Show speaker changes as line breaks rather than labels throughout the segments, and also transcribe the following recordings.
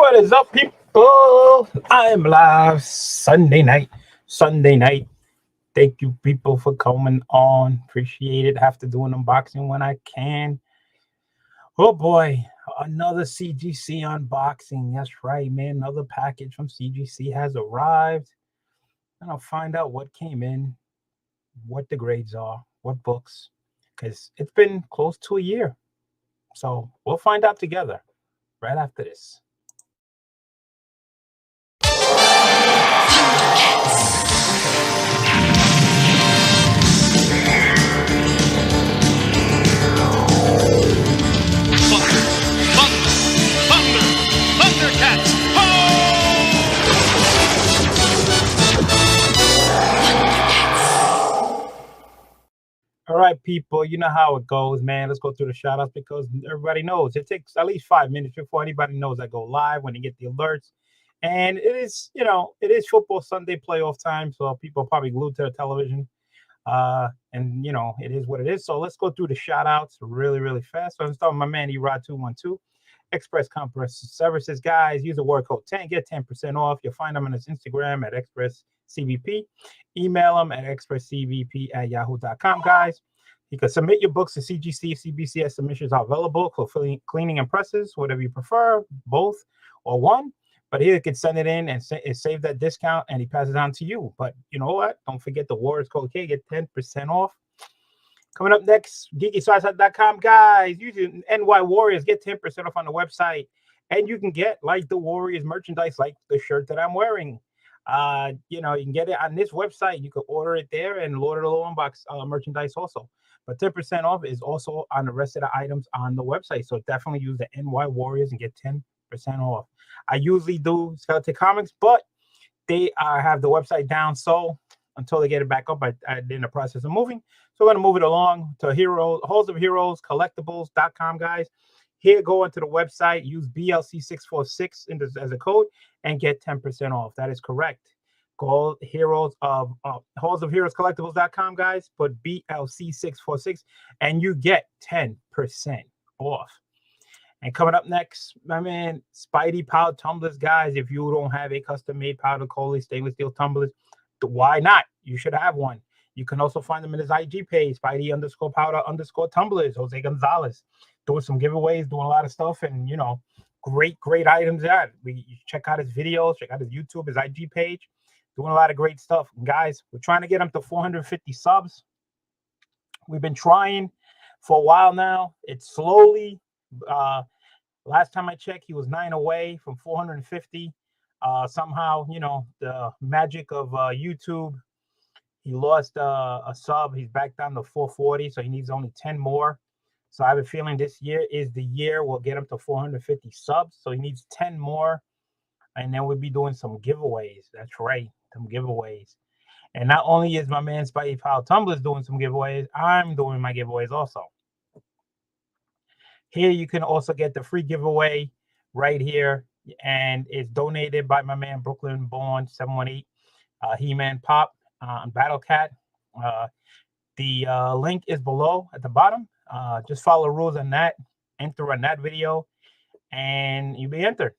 What is up, people? I'm live Sunday night. Thank you, people, for coming on. Appreciate it. Have to do an unboxing when I can. Oh boy, another CGC unboxing. That's right, man. Another package from CGC has arrived. And I'll find out what came in, what the grades are, what books, because it's been close to a year. So we'll find out together right after this. All right, people, you know how it goes, man. Let's go through the shout outs because everybody knows it takes at least 5 minutes before anybody knows I go live when they get the alerts. And it is, it is football Sunday playoff time, so people are probably glued to the television. And it is what it is. So let's go through the shout outs really, really fast. So I'm starting with my man Erod 212. Express Compress Services, guys. Use the word code 10, get 10% off. You'll find them on his Instagram at ExpressCVP. Email them at expresscvp@yahoo.com, guys. You can submit your books to CGC. CBCS submissions are available for cleaning and presses, whatever you prefer, both or one. But here you can send it in and save that discount, and he passes it on to you. But you know what? Don't forget the words code K, get 10% off. Coming up next, geekyswatshut.com, guys. Using NY Warriors, get 10% off on the website. And you can get, like, the Warriors merchandise, like the shirt that I'm wearing. You can get it on this website. You can order it there, and Lord of the Low Unbox merchandise also. But 10% off is also on the rest of the items on the website. So definitely use the NY Warriors and get 10% off. I usually do Skeleton Comics, but they have the website down. So until they get it back up, I'm in the process of moving. So we're going to move it along to Halls of Heroes, collectibles.com, guys. Here, go into the website, use BLC646 as a code, and get 10% off. That is correct. Go Halls of Heroes, collectibles.com, guys. Put BLC646, and you get 10% off. And coming up next, my man, Spidey powder tumblers, guys. If you don't have a custom-made powder coating stainless steel tumblers, why not? You should have one. You can also find them in his IG page, Spidey_powder_tumblers, Jose Gonzalez. Doing some giveaways, doing a lot of stuff, and great items there. You check out his videos, check out his YouTube, his IG page, doing a lot of great stuff. And guys, we're trying to get him to 450 subs. We've been trying for a while now. It's slowly. Last time I checked, he was 9 away from 450. Somehow, the magic of YouTube, he lost a sub. He's back down to 440, so he needs only 10 more. So I have a feeling this year is the year we'll get him to 450 subs. So he needs 10 more, and then we'll be doing some giveaways. That's right, some giveaways. And not only is my man Spidey Powell Tumblers doing some giveaways, I'm doing my giveaways also. Here you can also get the free giveaway right here, and it's donated by my man Brooklyn Born 718, He-Man Pop on Battle Cat. The link is below at the bottom. Just follow the rules on that, enter on that video, and you'll be entered.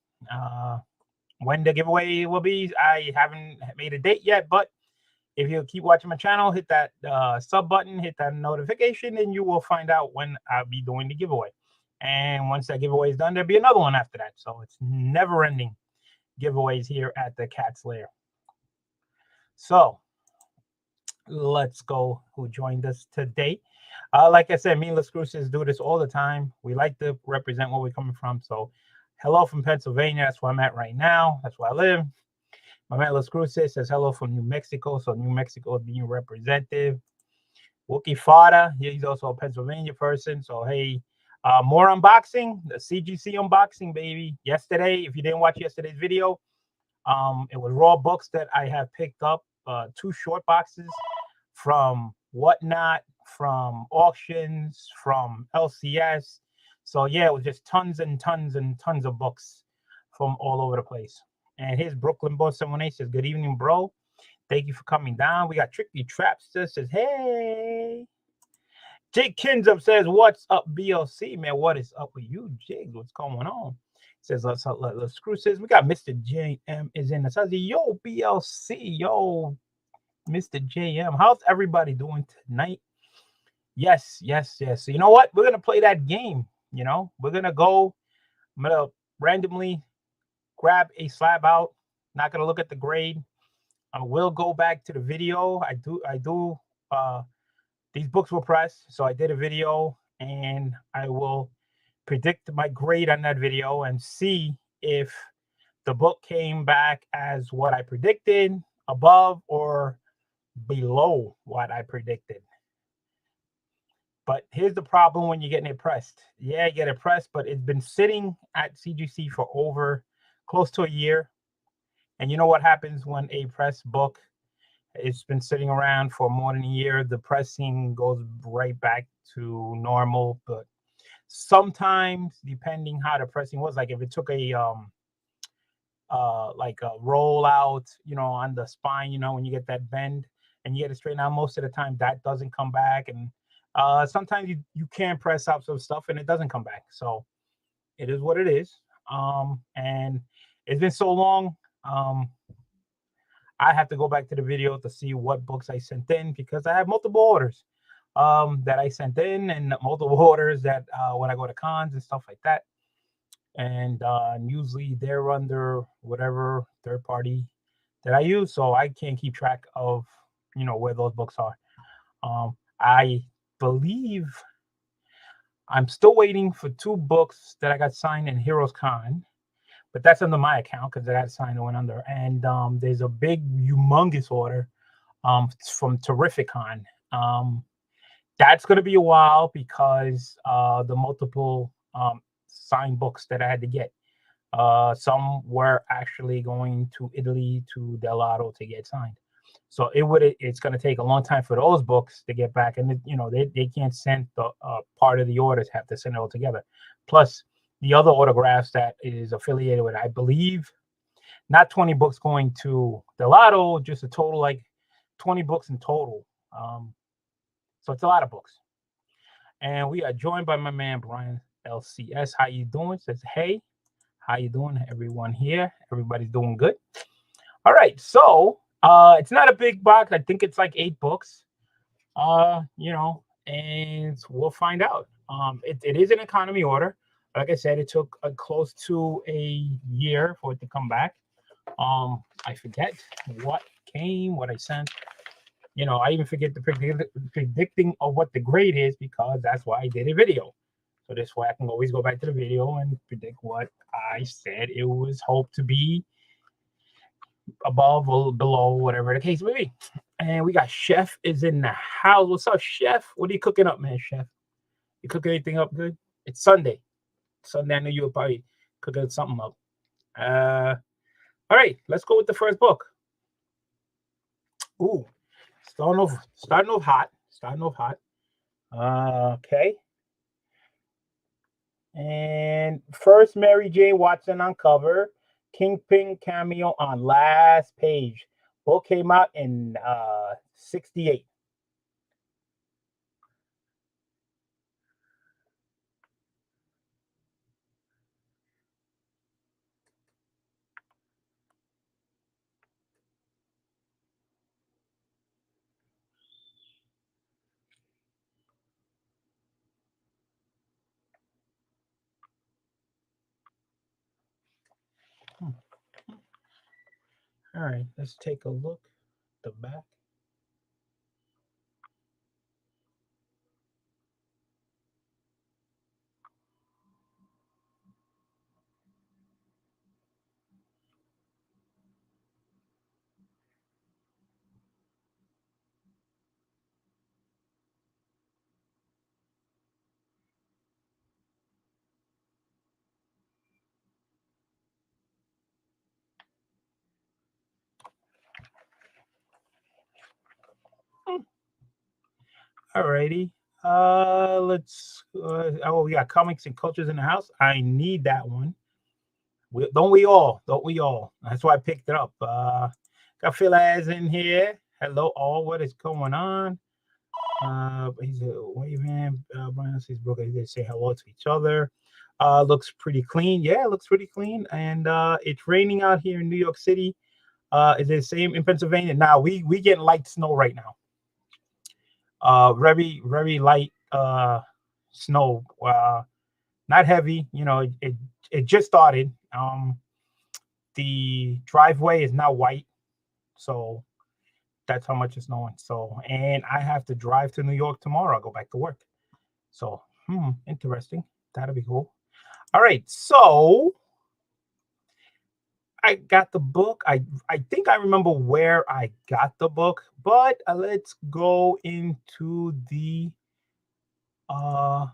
When the giveaway will be, I haven't made a date yet, but if you keep watching my channel, hit that sub button, hit that notification, and you will find out when I'll be doing the giveaway. And once that giveaway is done, there'll be another one after that. So it's never-ending giveaways here at the Cat's Lair. So let's go. Who joined us today? Like I said, me and Las Cruces do this all the time. We like to represent where we're coming from. So hello from Pennsylvania. That's where I'm at right now. That's where I live. My man Las Cruces says hello from New Mexico. So New Mexico is being represented. Wookie Fada, he's also a Pennsylvania person. So hey, more unboxing, the CGC unboxing, baby. Yesterday, if you didn't watch yesterday's video, it was raw books that I have picked up, 2 short boxes from Whatnot, from auctions, from LCS. So yeah, it was just tons and tons and tons of books from all over the place. And here's Brooklyn Boss 718 says, good evening, bro. Thank you for coming down. We got Tricky Trapster says, hey. Jake Kinsup says, what's up, BLC, man? What is up with you, Jigs? What's going on? Says let's screw says we got Mr. JM is in the says yo BLC yo Mr. JM. How's everybody doing tonight? Yes. So you know what? We're gonna play that game. You know, we're gonna go. I'm gonna randomly grab a slab out. Not gonna look at the grade. I will go back to the video. I do. These books were pressed, so I did a video, and I will predict my grade on that video and see if the book came back as what I predicted, above or below what I predicted. But here's the problem when you're getting it pressed. Yeah, you get it pressed, but it's been sitting at CGC for over close to a year. And you know what happens when a pressed book, it's been sitting around for more than a year, the pressing goes right back to normal. But sometimes, depending how the pressing was, like if it took a like a rollout, you know, on the spine, you know, when you get that bend and you get it straightened out, most of the time that doesn't come back. And sometimes you can press out some stuff and it doesn't come back. So it is what it is. And it's been so long. I have to go back to the video to see what books I sent in, because I have multiple orders that I sent in, and multiple orders that when I go to cons and stuff like that. And usually they're under whatever third party that I use, so I can't keep track of, you know, where those books are. I believe I'm still waiting for 2 books that I got signed in Heroes Con, but that's under my account because I got signed and went under. And there's a big, humongous order from Terrificon. That's going to be a while because the multiple signed books that I had to get. Some were actually going to Italy, to Delato to get signed. So it's going to take a long time for those books to get back. And, you know, they can't send the part of the orders, have to send it all together. Plus, the other autographs that is affiliated with, I believe, not 20 books going to Delato, just a total like 20 books in total. So it's a lot of books. And we are joined by my man, Brian LCS. How you doing? Says, hey, how you doing, everyone here? Everybody's doing good. All right, so it's not a big box. I think it's like 8 books. You know, and we'll find out. It is an economy order. Like I said, it took close to a year for it to come back. I forget what I sent. You know, I even forget the predicting of what the grade is, because that's why I did a video. So this way I can always go back to the video and predict what I said it was hoped to be, above or below, whatever the case may be. And we got Chef is in the house. What's up, Chef? What are you cooking up, man, Chef? You cooking anything up good? It's Sunday. I know you'll probably cooking something up. All right, let's go with the first book. Ooh, starting off hot. Okay. And first, Mary Jane Watson on cover, Kingpin cameo on last page. Book came out in 68. All right, let's take a look at the back. Alrighty. Let's. Oh, we got comics and cultures in the house. I need that one. Don't we all? That's why I picked it up. Got Phil Az in here. Hello, all. What is going on? He's a waving. Brian says, "Brooke, they say hello to each other." Looks pretty clean. Yeah, it looks pretty clean. And it's raining out here in New York City. Is it the same in Pennsylvania? Now we get light snow right now. Very light snow. Not heavy. It just started. The driveway is now white, so that's how much it's snowing. So, and I have to drive to New York tomorrow. I'll go back to work. So, interesting. That'll be cool. All right. So I got the book. I think I remember where I got the book, but let's go into the uh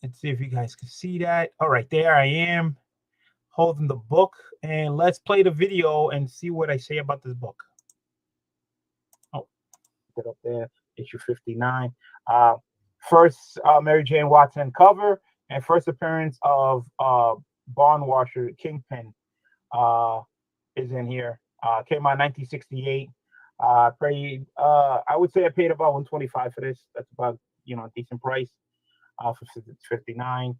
let's see if you guys can see that. All right, there I am holding the book, and let's play the video and see what I say about this book. Oh, put up there, issue 59. First Mary Jane Watson cover, and first appearance of Barn Washer Kingpin is in here. Came out 1968. I would say I paid about 125 for this. That's about a decent price for 59.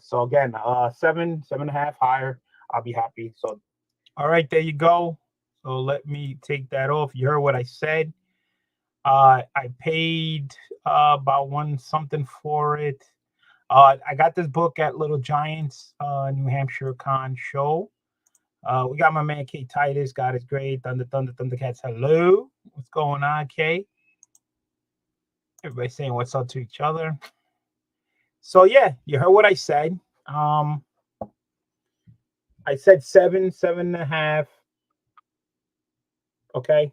So again, seven and a half higher. I'll be happy. So all right, there you go. So let me take that off. You heard what I said. I paid about one something for it. I got this book at Little Giants, New Hampshire Con show. We got my man K Titus. God is great. Thundercats. Hello. What's going on, K? Everybody saying what's up to each other. So yeah, you heard what I said. I said seven and a half. Okay.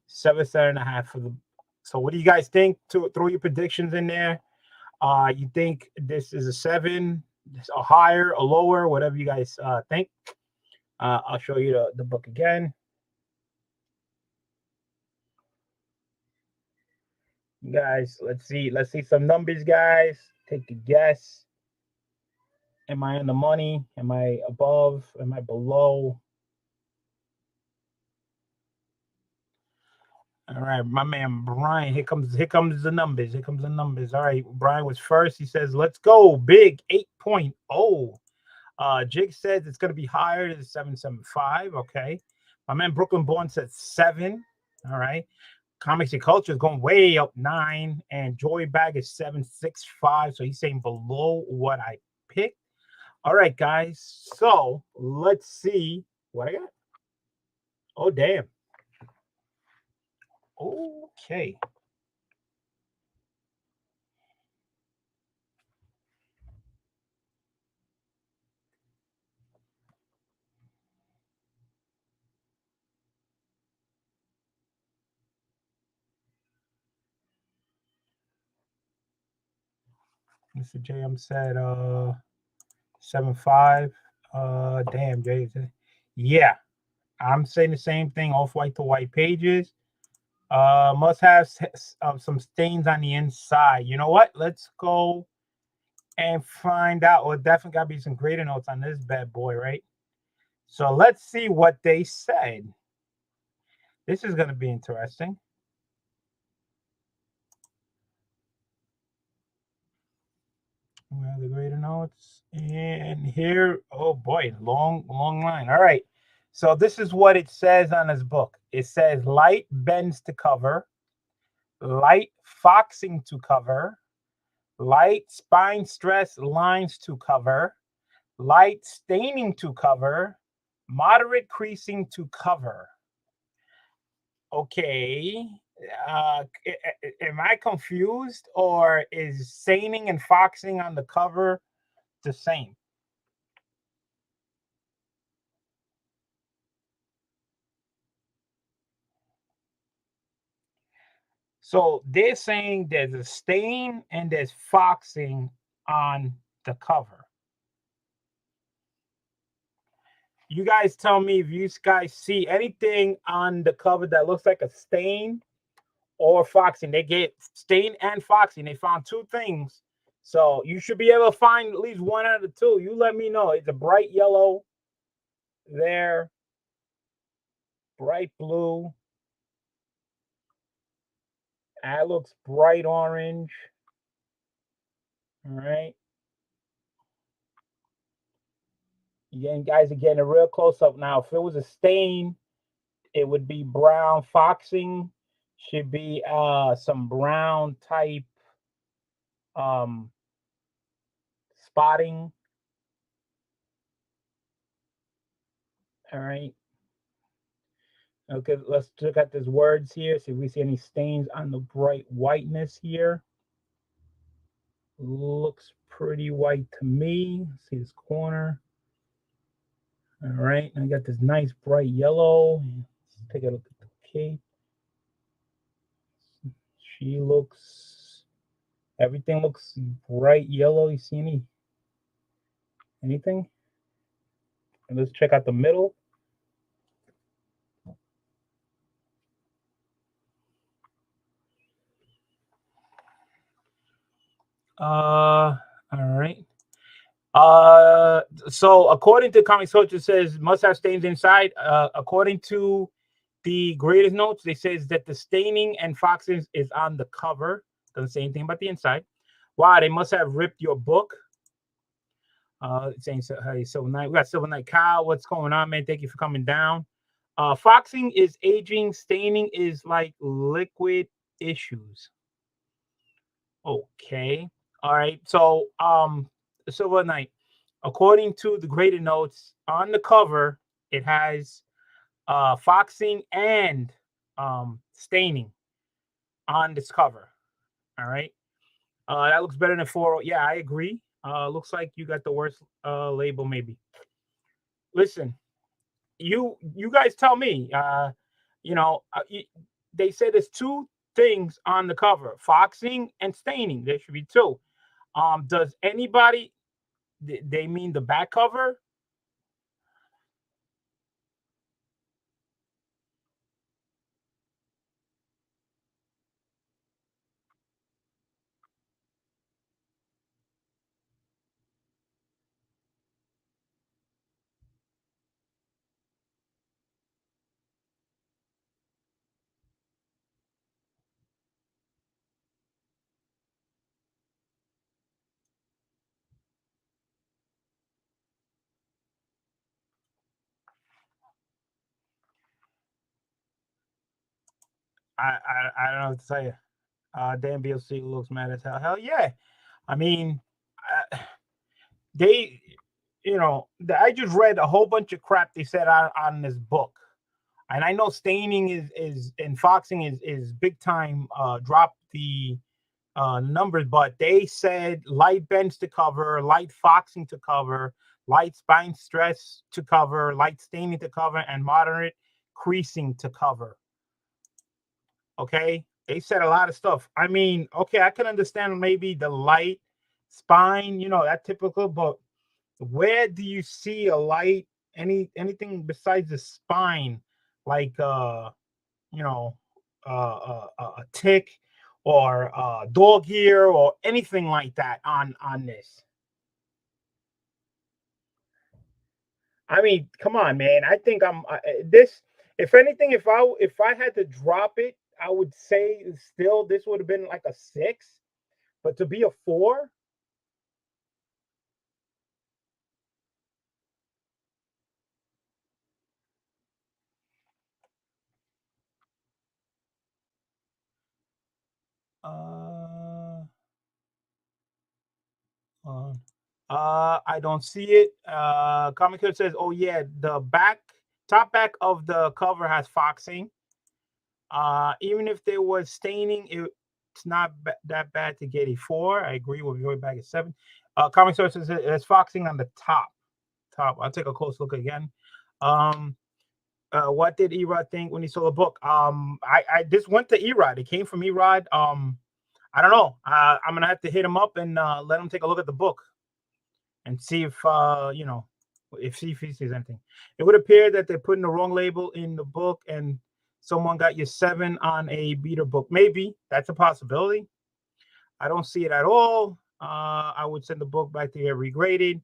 Seven and a half for the. So what do you guys think? To throw your predictions in there. You think this is a 7, a higher, a lower, whatever you guys think. I'll show you the book again. Guys, let's see some numbers, guys. Take a guess. Am I in the money? Am I above? Am I below? All right, my man Brian. Here comes the numbers. Here comes the numbers. All right, Brian was first. He says, "Let's go big 8.0." Jake says it's gonna be higher than 7.75. Okay, my man Brooklyn Born says 7. All right, Comics and Culture is going way up 9, and Joy Bag is 7.65. So he's saying below what I picked. All right, guys. So let's see what I got. Oh damn. Okay. Mr. JM said 7.5. Damn, Jay. Yeah, I'm saying the same thing. Off white to white pages. Must have some stains on the inside. You know what? Let's go and find out. Well, definitely got to be some grader notes on this bad boy, right? So let's see what they said. This is going to be interesting. We have the grader notes. And here, oh boy, long line. All right. So this is what it says on this book. It says light bends to cover, light foxing to cover, light spine stress lines to cover, light staining to cover, moderate creasing to cover. Okay. Am I confused, or is staining and foxing on the cover the same? So they're saying there's a stain and there's foxing on the cover. You guys tell me if you guys see anything on the cover that looks like a stain or foxing. They get stain and foxing. They found two things. So you should be able to find at least one out of the two. You let me know. It's a bright yellow there, bright blue. That looks bright orange. All right. Again, guys are getting a real close up now. If it was a stain, it would be brown. Foxing should be some brown type um spotting. All right. Okay, let's look at these words here. See if we see any stains on the bright whiteness here. Looks pretty white to me. See this corner. All right, I got this nice bright yellow. Let's take a look at the cape. She looks, everything looks bright yellow. You see anything? And let's check out the middle. All right. So according to Comic Culture, says must have stains inside. According to the greatest notes, they says that the staining and foxing is on the cover. Doesn't say anything about the inside. Wow, they must have ripped your book. Saying hey, Silver Knight. We got Silver Knight Kyle. What's going on, man? Thank you for coming down. Foxing is aging, staining is like liquid issues. Okay. All right. So Silver Knight, according to the graded notes on the cover, it has foxing and staining on this cover. All right. That looks better than Thoro. Yeah, I agree. Looks like you got the worst label, maybe. Listen, you guys tell me. You know, they say there's two things on the cover: foxing and staining. There should be two. Does anybody? They mean the back cover? I don't know what to tell you. Dan BLC looks mad as hell. Hell yeah. I mean, they, I just read a whole bunch of crap they said on this book, and I know staining is and foxing is big time. Drop the numbers, but they said light bends to cover, light foxing to cover, light spine stress to cover, light staining to cover, and moderate creasing to cover. Okay, they said a lot of stuff. I mean, okay, I can understand maybe the light spine, that typical, but where do you see a light anything besides the spine, like you know a tick or dog ear or anything like that on this? I mean, come on, man. I think I'm this. If anything, if I had to drop it, I would say still this would have been like a 6. But to be a 4, uh, uh, I don't see it. Comic Code says, "Oh yeah, the top back of the cover has foxing. Even if there was staining, it's not that bad to get a 4. I agree with Joy Bag at 7. Comic Source says there's foxing on the top. I'll take a close look again. What did Erod think when he saw the book? I this went to Erod. It came from Erod. I don't know. I'm gonna have to hit him up and let him take a look at the book and see if if he sees anything. It would appear that they're putting the wrong label in the book and someone got your 7 on a beater book. Maybe that's a possibility. I don't see it at all. I would send the book back to get regraded.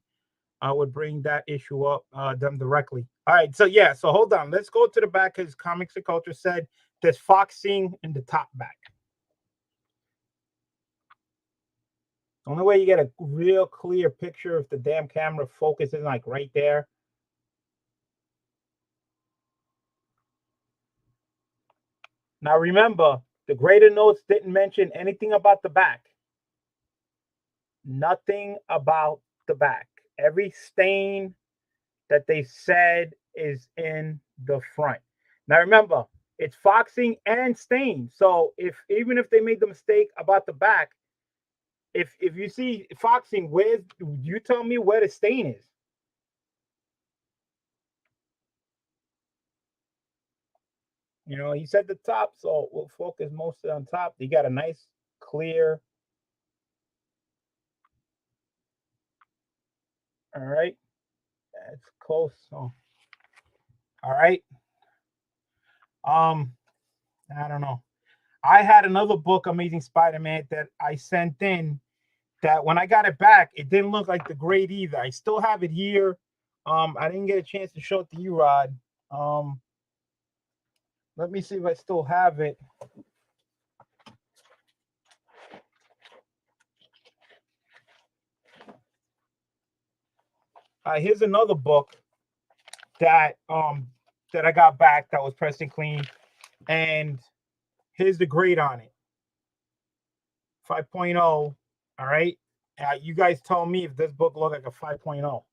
I would bring that issue up them directly. All right, so yeah, so hold on. Let's go to the back because Comics and Culture said there's foxing in the top back. The only way you get a real clear picture if the damn camera focuses like right there. Now remember, the grader notes didn't mention anything about the back. Nothing about the back. Every stain that they said is in the front. Now remember, it's foxing and stain. So even if they made the mistake about the back, if you see foxing, where's you tell me where the stain is? You know, he said the top, so we'll focus mostly on top. You got a nice clear. All right, that's close. So, all right. I don't know. I had another book, Amazing Spider-Man, that I sent in. That when I got it back, it didn't look like the grade either. I still have it here. I didn't get a chance to show it to you, Rod. Let me see if I still have it. Here's another book that I got back that was pressed and clean, and here's the grade on it. 5.0. All right. You guys tell me if this book looked like a 5.0. All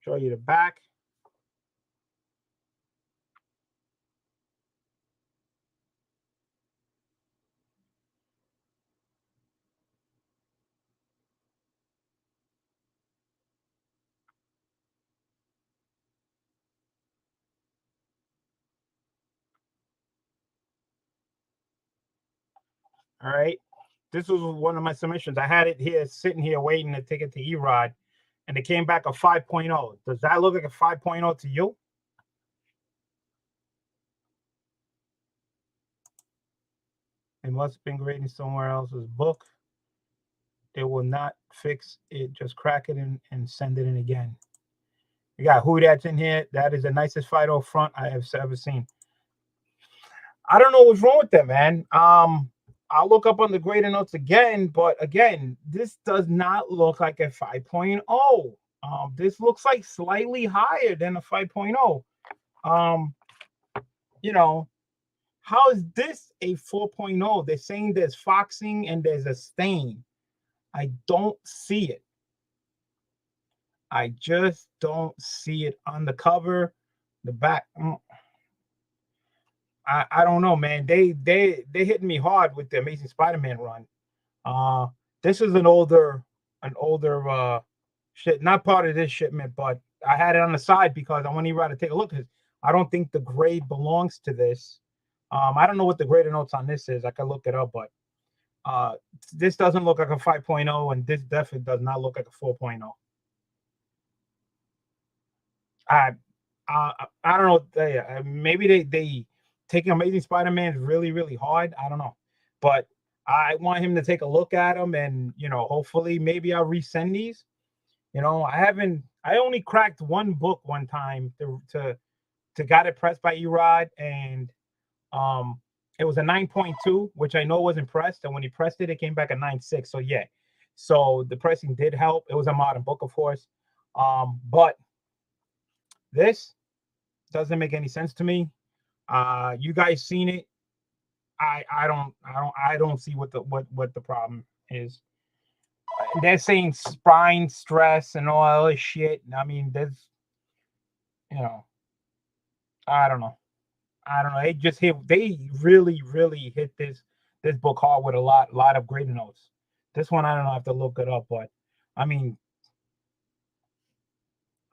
show you the back. All right. This was one of my submissions. I had it here sitting here waiting to take it to Erod, and it came back a 5.0. Does that look like a 5.0 to you? It must have been grading somewhere else's book. It will not fix it. Just crack it in and send it in again. You got who that's in here. That is the nicest Fido front I have ever seen. I don't know what's wrong with that, man. I'll look up on the grader notes again, but again, this does not look like a 5.0. This looks like slightly higher than a 5.0. You know, how is this a 4.0? They're saying there's foxing and there's a stain. I don't see it. I just don't see it on the cover. The back. I don't know, man. They hitting me hard with the Amazing Spider-Man run. This is an older shit, not part of this shipment, but I had it on the side because I want you to take a look. I don't think the grade belongs to this. I don't know what the grader notes on this is. I can look it up, but this doesn't look like a 5.0, and this definitely does not look like a 4.0. I don't know. Maybe they taking Amazing Spider-Man really, really hard. I don't know, but I want him to take a look at them, and hopefully, maybe I'll resend these. I only cracked one book one time to got it pressed by Erod, and it was a 9.2, which I know wasn't pressed, and when he pressed it, it came back a 9.6. So yeah, so the pressing did help. It was a modern book, of course, but this doesn't make any sense to me. You guys seen it? I don't see what the problem is. They're saying spine stress and all this shit. I mean, there's, I don't know. They really, really hit this book hard with a lot of great notes. This one, I don't know, I have to look it up, but I mean,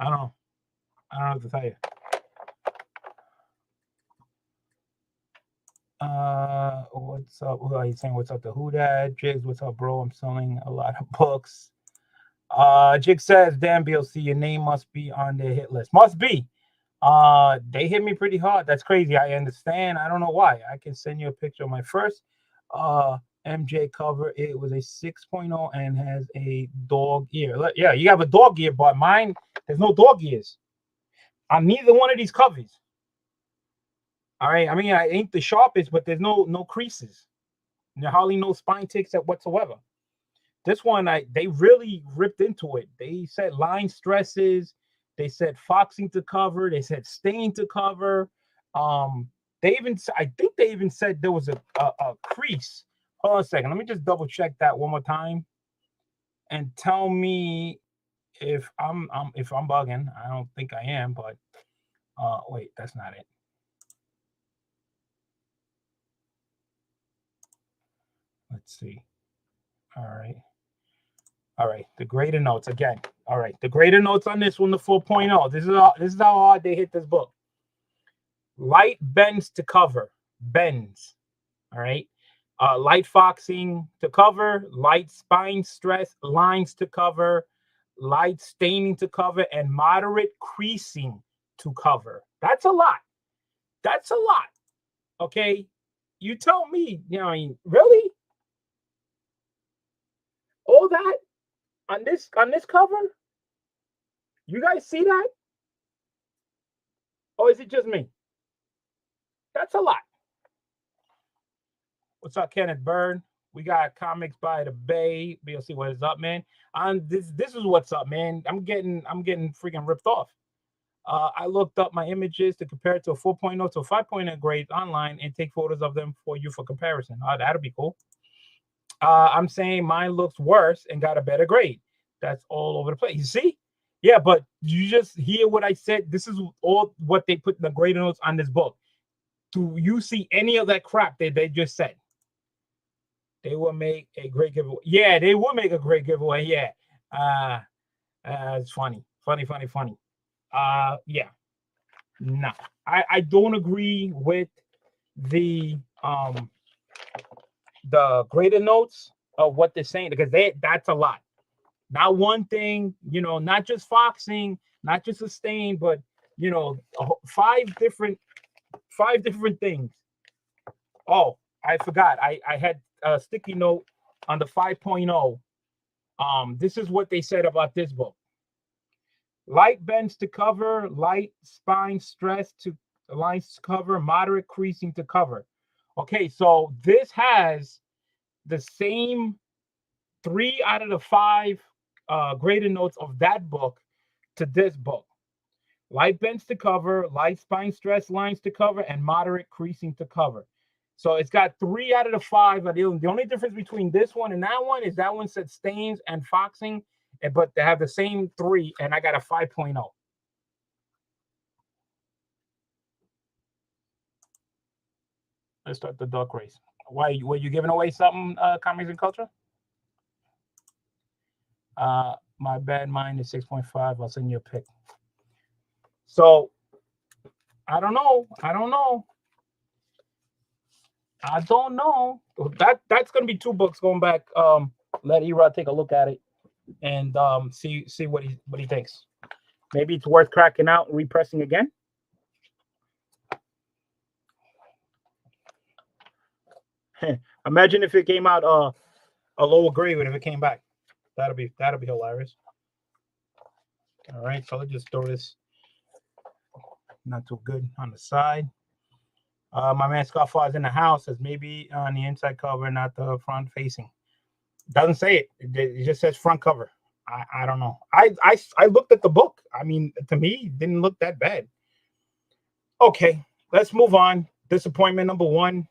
I don't know. I don't know what to tell you. What's up? Who are you saying? What's up to Who Dat? Jigs, what's up, bro? I'm selling a lot of books. Jig says, damn, BLC, your name must be on their hit list. Must be. They hit me pretty hard. That's crazy. I understand. I don't know why. I can send you a picture of my first MJ cover. It was a 6.0 and has a dog ear. Yeah, you have a dog ear, but mine, there's no dog ears on neither one of these covers. All right. I mean, I ain't the sharpest, but there's no creases. There hardly no spine ticks whatsoever. This one, they really ripped into it. They said line stresses. They said foxing to cover. They said stain to cover. They even, I think they even said there was a crease. Hold on a second. Let me just double check that one more time, and tell me if I'm bugging. I don't think I am, but wait, that's not it. Let's see. All right. All right, the grader notes again. All right, the grader notes on this one, the 4.0. This is how hard they hit this book. Light bends to cover, bends. All right, light foxing to cover, light spine stress lines to cover, light staining to cover, and moderate creasing to cover. That's a lot. That's a lot. Okay, you tell me. You know, I mean, really? All that on this cover? You guys see that? Or is it just me? That's a lot. What's up, Kenneth Bird? We got Comics by the Bay. BLC, what is up, man? This is what's up, man. I'm getting freaking ripped off. I looked up my images to compare it to a 4.0 to a 5.0 grades online and take photos of them for you for comparison. That'll be cool. I'm saying mine looks worse and got a better grade. That's all over the place. You see? Yeah, but you just hear what I said. This is all what they put in the grade notes on this book. Do you see any of that crap that they just said? They will make a great giveaway. Yeah, they will make a great giveaway. Yeah. It's funny. Yeah. No. I don't agree with the graded notes of what they're saying, because that's a lot. Not one thing, not just foxing, not just a stain, but five different things. Oh, I forgot. I had a sticky note on the 5.0. This is what they said about this book. Light bends to cover, light spine stress to lines to cover, moderate creasing to cover. Okay, so this has the same 3 out of the 5 graded notes of that book to this book. Light bends to cover, light spine stress lines to cover, and moderate creasing to cover. So it's got 3 out of the 5. The only difference between this one and that one is that one said stains and foxing, but they have the same 3, and I got a 5.0. Let's start the duck race. Why were you giving away something, Comics and Culture? My bad, mine is 6.5. I'll send you a pic. So I don't know. That's gonna be 2 books going back. Let Erod take a look at it and see what he thinks. Maybe it's worth cracking out and repressing again. Imagine if it came out a lower grade if it came back. That'll be hilarious. All right, so let's just throw this not too good on the side. My man Scarfar is in the house, says maybe on the inside cover, not the front facing. Doesn't say it. It just says front cover. I don't know. I looked at the book. I mean, to me, it didn't look that bad. Okay, let's move on. Disappointment number 1.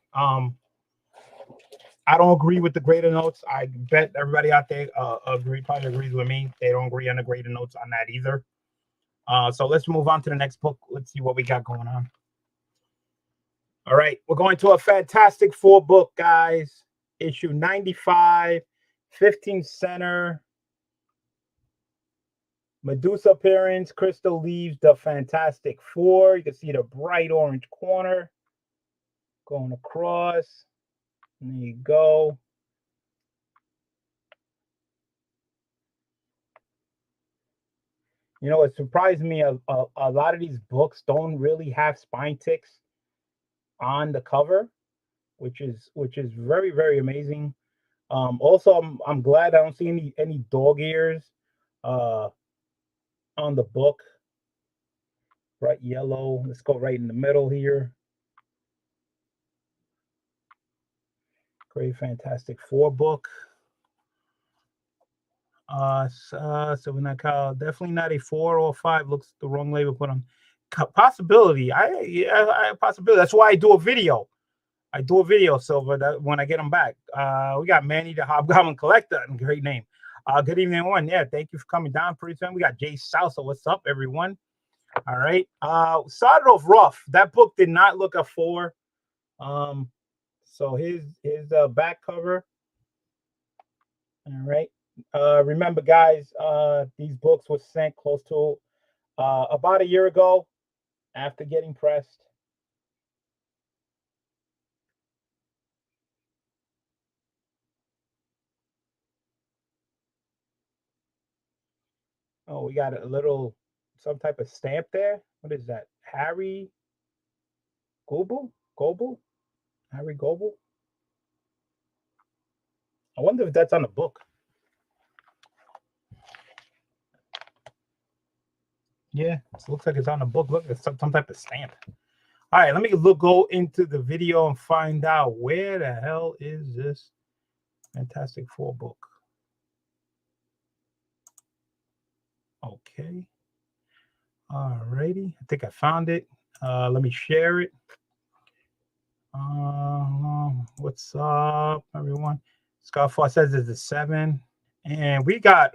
I don't agree with the graded notes. I bet everybody out there probably agrees with me. They don't agree on the graded notes on that either. So let's move on to the next book. Let's see what we got going on. All right, we're going to a Fantastic Four book, guys. Issue 95, 15 center. Medusa appearance. Crystal leaves the Fantastic Four. You can see the bright orange corner going across. There you go. You know, it surprised me. A lot of these books don't really have spine ticks on the cover, which is very, very amazing. Also, I'm glad I don't see any dog ears on the book. Bright yellow. Let's go right in the middle here. Great Fantastic Four book. So we're not definitely not a 4 or 5. Looks the wrong label put on. Possibility. Possibility. That's why I do a video. Silver, that when I get them back. We got Manny the Hobgoblin Collector. Great name. Good evening, everyone. Yeah, thank you for coming down. Pretty soon. We got Jay Salsa. What's up, everyone? All right. Started off rough. That book did not look a 4. So his back cover. All right. Remember, guys, these books were sent close to about a year ago after getting pressed. Oh, we got a little, some type of stamp there. What is that? Harry Goebel? Harry Goebel? I wonder if that's on the book. Yeah, it looks like it's on the book. Look, it's some type of stamp. All right, let me go into the video and find out where the hell is this Fantastic Four book. Okay. All righty. I think I found it. Let me share it. What's up, everyone? Scarfall says it's a 7. And we got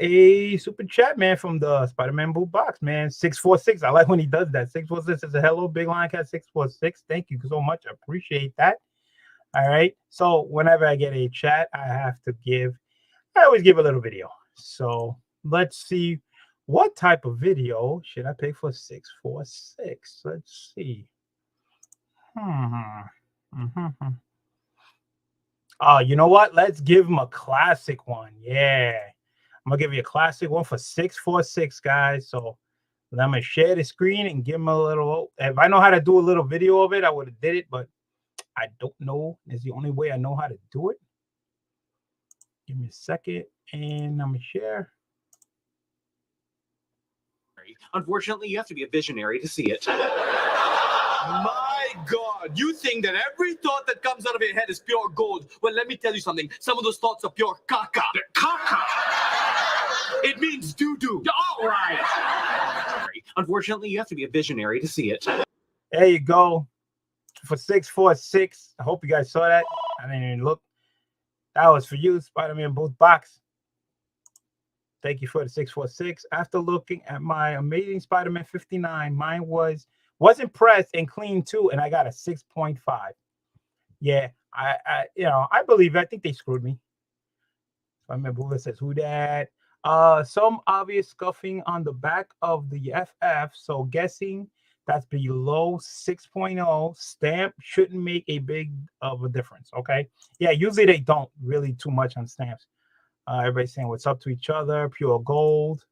a super chat, man, from the Spider-Man Boot Box, man. 646. I like when he does that. 646 is a hello, Big Lion Cat 646. Thank you so much. I appreciate that. All right. So whenever I get a chat, I always give a little video. So let's see, what type of video should I pick for 646? Let's see. You know what? Let's give him a classic one. Yeah. I'm going to give you a classic one for 646, guys. So I'm going to share the screen and give him a little. If I know how to do a little video of it, I would have did it, but I don't know. It's the only way I know how to do it. Give me a second, and I'm going to share.
Unfortunately, you have to be a visionary to see it. My God, you think that every thought that comes out of your head is pure gold. Well, let me tell you something. Some of those thoughts are pure caca. Caca? It means doo-doo. All right. Unfortunately, you have to be a visionary to see it.
There you go. For 646. I hope you guys saw that. I mean, look. That was for you, Spider-Man Boot Box. Thank you for the 646. After looking at my Amazing Spider-Man 59, mine wasn't pressed and clean too, and I got a 6.5. Yeah, I believe it. I think they screwed me. Spider-Man Boot says, who that? Some obvious scuffing on the back of the FF, so guessing that's below 6.0. Stamp shouldn't make a big of a difference. Okay. Yeah, usually they don't really too much on stamps. Everybody's saying what's up to each other. Pure gold.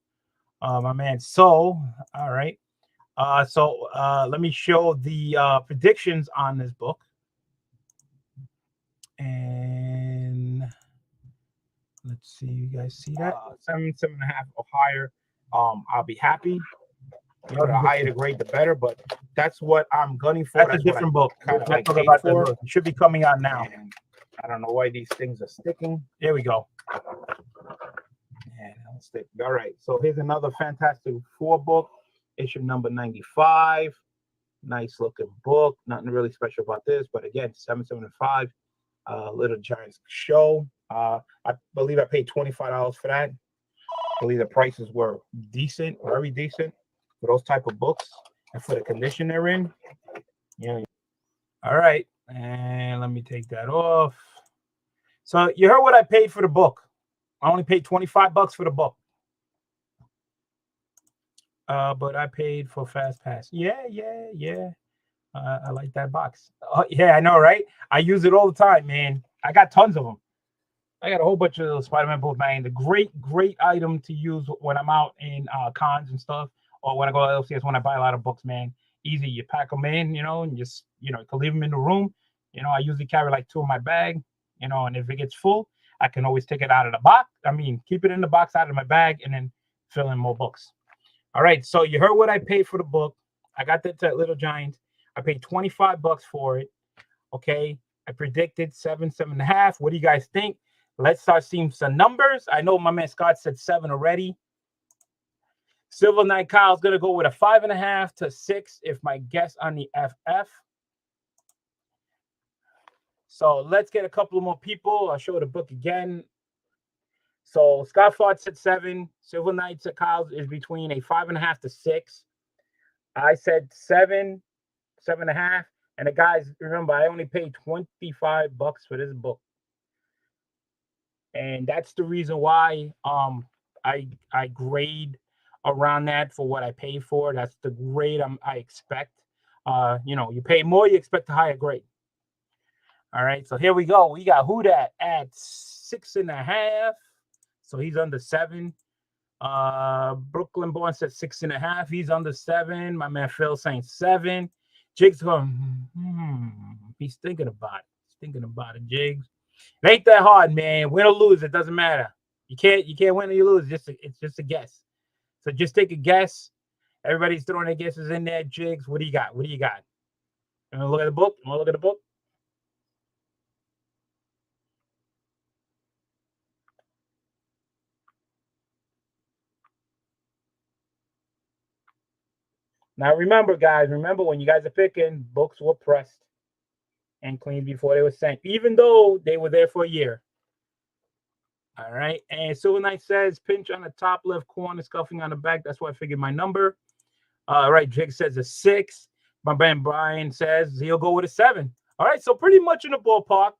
My man. So, all right. So let me show the predictions on this book. And let's see. You guys see that? 7.5 or higher. I'll be happy. You know, the higher the grade, the better. But that's what I'm gunning for. That's a different book. Kind of like paid for. It should be coming out now. And I don't know why these things are sticking. There we go. And I'll stick. All right. So here's another Fantastic Four book, issue number 95. Nice looking book. Nothing really special about this, but again, 7.75. Little Giants show. I believe I paid $25 for that. I believe the prices were decent, very decent for those type of books and for the condition they're in. Yeah. All right. And let me take that off. So you heard what I paid for the book. I only paid $25 for the book. But I paid for Fast Pass. Yeah. I like that box. Oh, yeah, I know, right? I use it all the time, man. I got tons of them. I got a whole bunch of those Spider-Man books, man. The great item to use when I'm out in cons and stuff, or when I go to LCS when I buy a lot of books, man. Easy, you pack them in, and just, you can leave them in the room. I usually carry like 2 in my bag, and if it gets full, I can always take it out of the box. I mean, keep it in the box out of my bag and then fill in more books. All right, so you heard what I paid for the book. I got that Little Giant. I paid $25 for it. Okay, I predicted 7.5. What do you guys think? Let's start seeing some numbers. I know my man Scott said 7 already. Silver Knight Kyle's gonna go with a 5.5 to 6 if my guess on the FF. So let's get a couple more people. I'll show the book again. So Scott Fart said 7. Silver Knight said Kyle's is between a 5.5 to 6. I said 7, 7.5. And the guys, remember, I only paid $25 for this book. And that's the reason why I grade around that for what I pay for. That's the grade I expect. You pay more, you expect a higher grade. All right, so here we go. We got Who Dat at 6.5. So he's under 7. Brooklyn Born said 6.5. He's under 7. My man Phil saying 7. Jigs going, he's thinking about it. He's thinking about it, Jigs. It ain't that hard, man. Win or lose, it doesn't matter. You can't win or you lose. It's just a guess. So just take a guess. Everybody's throwing their guesses in there. Jigs, what do you got? What do you got? You want to look at the book? You want to look at the book? Now remember, guys, when you guys are picking, books were pressed and cleaned before they were sent, even though they were there for a year. All right. And Silver Knight says pinch on the top left corner, scuffing on the back. That's why I figured my number. All right. Jake says a 6. My man Brian says he'll go with a 7. All right. So pretty much in the ballpark.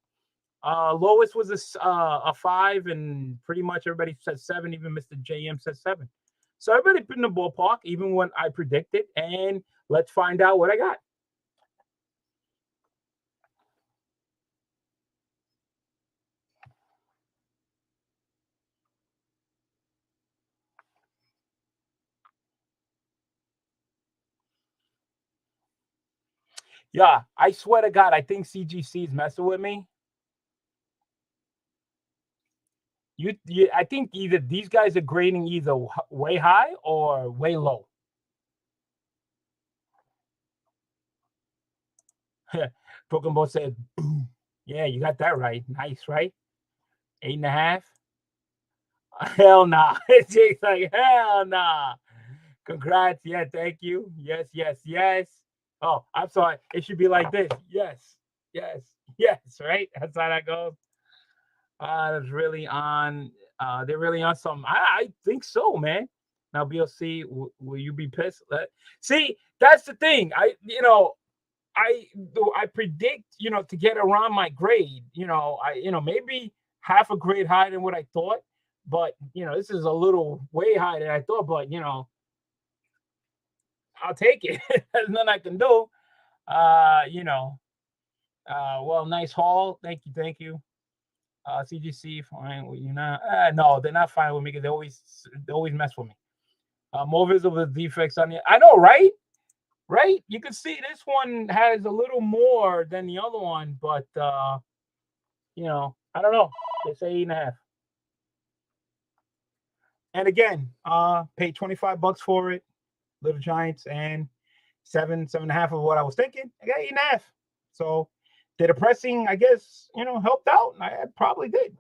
Lowest was a 5, and pretty much everybody said 7. Even Mr. JM said 7. So everybody put in the ballpark, even when I predicted. And let's find out what I got. Yeah, I swear to God, I think CGC is messing with me. I think either these guys are grading either way high or way low. Broken Boy said, boom. Yeah, you got that right. Nice, right? 8.5. Hell nah. Jake's like, hell nah. Congrats. Yeah, thank you. Yes, yes, yes. Oh, I'm sorry. It should be like this. Yes, yes, yes, right? That's how that goes. That's really on. They're really on something. I think so, man. Now, BLC, will you be pissed? See, that's the thing. I predict, to get around my grade. Maybe half a grade higher than what I thought. But this is a little way higher than I thought. But I'll take it. There's nothing I can do. Well, nice haul. Thank you. CGC fine with you now. No, they're not fine with me because they always mess with me. More visible defects on the. I know, right? Right? You can see this one has a little more than the other one, but I don't know. They say 8.5. And again, paid $25 for it. Little Giants, and 7.5 of what I was thinking. I got 8.5. So did the pressing, I guess, helped out. I probably did.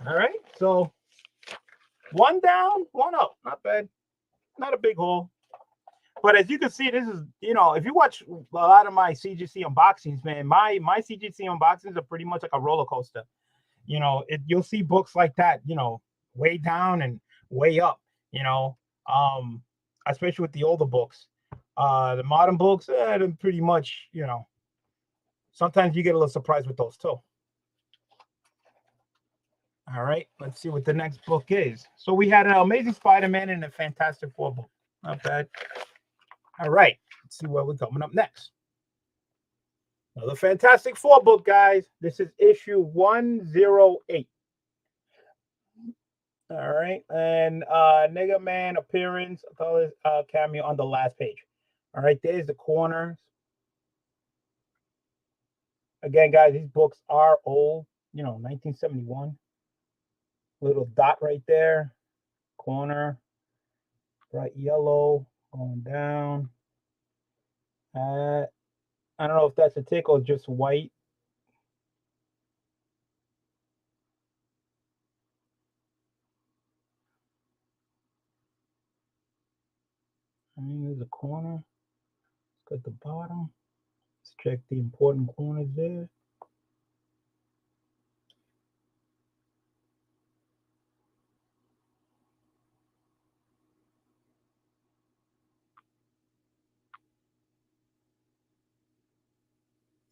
All right. So 1 down, 1 up. Not bad. Not a big haul. But as you can see, this is, if you watch a lot of my CGC unboxings, man, my CGC unboxings are pretty much like a roller coaster. You'll see books like that, way down and way up, especially with the older books. The modern books, they're pretty much, sometimes you get a little surprised with those too. All right, let's see what the next book is. So we had an Amazing Spider-Man and a Fantastic Four book. Not bad. All right, let's see what we're coming up next. Another Fantastic Four book, guys. This is issue 108. All right, and Nigga Man appearance, color cameo on the last page. All right, there's the corners. Again, guys, these books are old. 1971. Little dot right there. Corner. Bright yellow going down. I don't know if that's a tick or just white. There's a corner. Let's go at the bottom. Let's check the important corners there.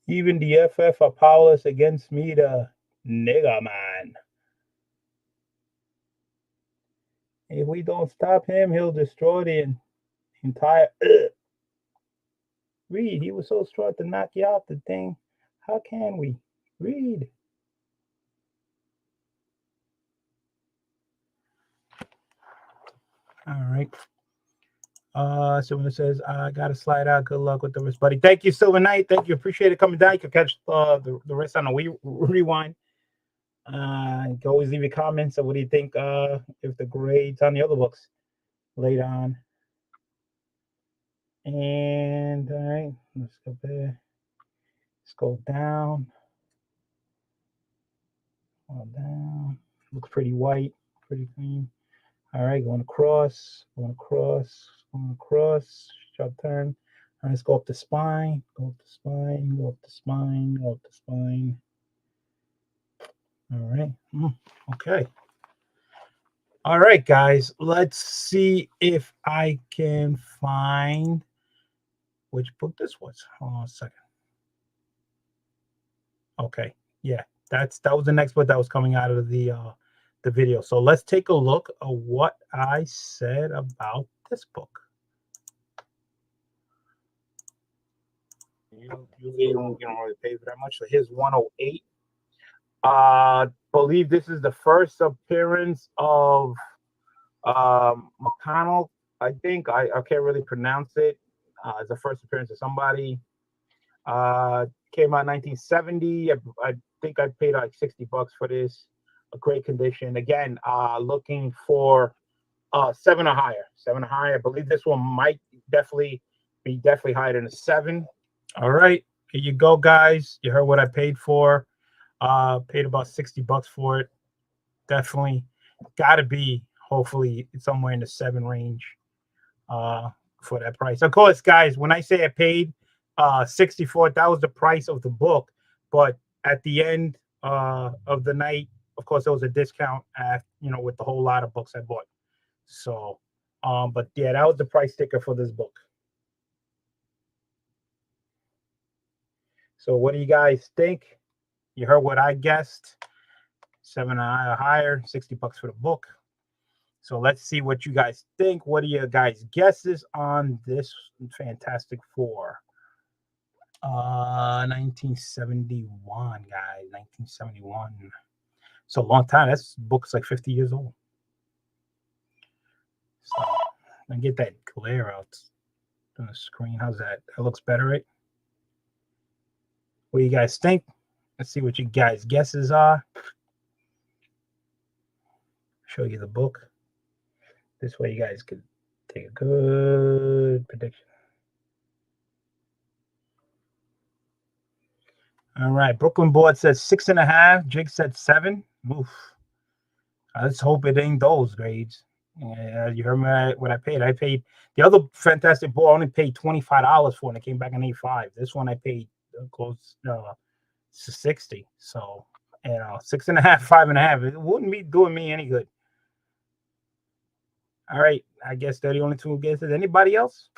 Even the FF are powerless against me, the nigga man. If we don't stop him, he'll destroy the entire. Reed, he was so strong to knock you out the thing. How can we? Reed. All right. Someone says, I got to slide out. Good luck with the rest, buddy. Thank you, Silver Knight. Thank you. Appreciate it coming down. You can catch the rest on the rewind. You can always leave your comments. So what do you think if the grades on the other books later on? And all right, let's go there. Let's go down. All down. Looks pretty white, pretty clean. All right, going across, going across, going across. Sharp turn. All right, let's go up the spine. Go up the spine. Go up the spine. Go up the spine. All right. Okay. All right, guys. Let's see if I can find which book this was. Hold on a second. Okay. Yeah, that was the next book that was coming out of the video. So let's take a look at what I said about this book. You really don't really pay for that much. So here's 108. Believe this is the first appearance of McConnell. I think I can't really pronounce it. It's the first appearance of somebody. Came out in 1970. I think I paid like $60 for this. A great condition. Again, looking for 7 or higher. 7 or higher. I believe this one might definitely be higher than a 7. All right, here you go, guys. You heard what I paid for. Paid about $60 for it. Definitely got to be, hopefully, somewhere in the 7 range for that price. Of course, guys, when I say I paid $64, that was the price of the book. But at the end of the night, of course, there was a discount at, with the whole lot of books I bought. So, but yeah, that was the price sticker for this book. So what do you guys think? You heard what I guessed. 7 or higher, $60 for the book. So let's see what you guys think. What are your guys' guesses on this Fantastic Four? 1971, guys. 1971. So a long time. This book's like 50 years old. So I get that glare out on the screen. How's that? That looks better, right? What do you guys think? Let's see what you guys' guesses are. Show you the book. This way you guys could take a good prediction. All right. Brooklyn Board says 6.5. Jake said 7. Oof. Let's hope it ain't those grades. You heard me what I paid. I paid the other Fantastic Four. I only paid $25 for, and it came back in 85. This one I paid close to 60. So 6.5, 5.5. It wouldn't be doing me any good. All right. I guess they're the only 2 guesses. Anybody else?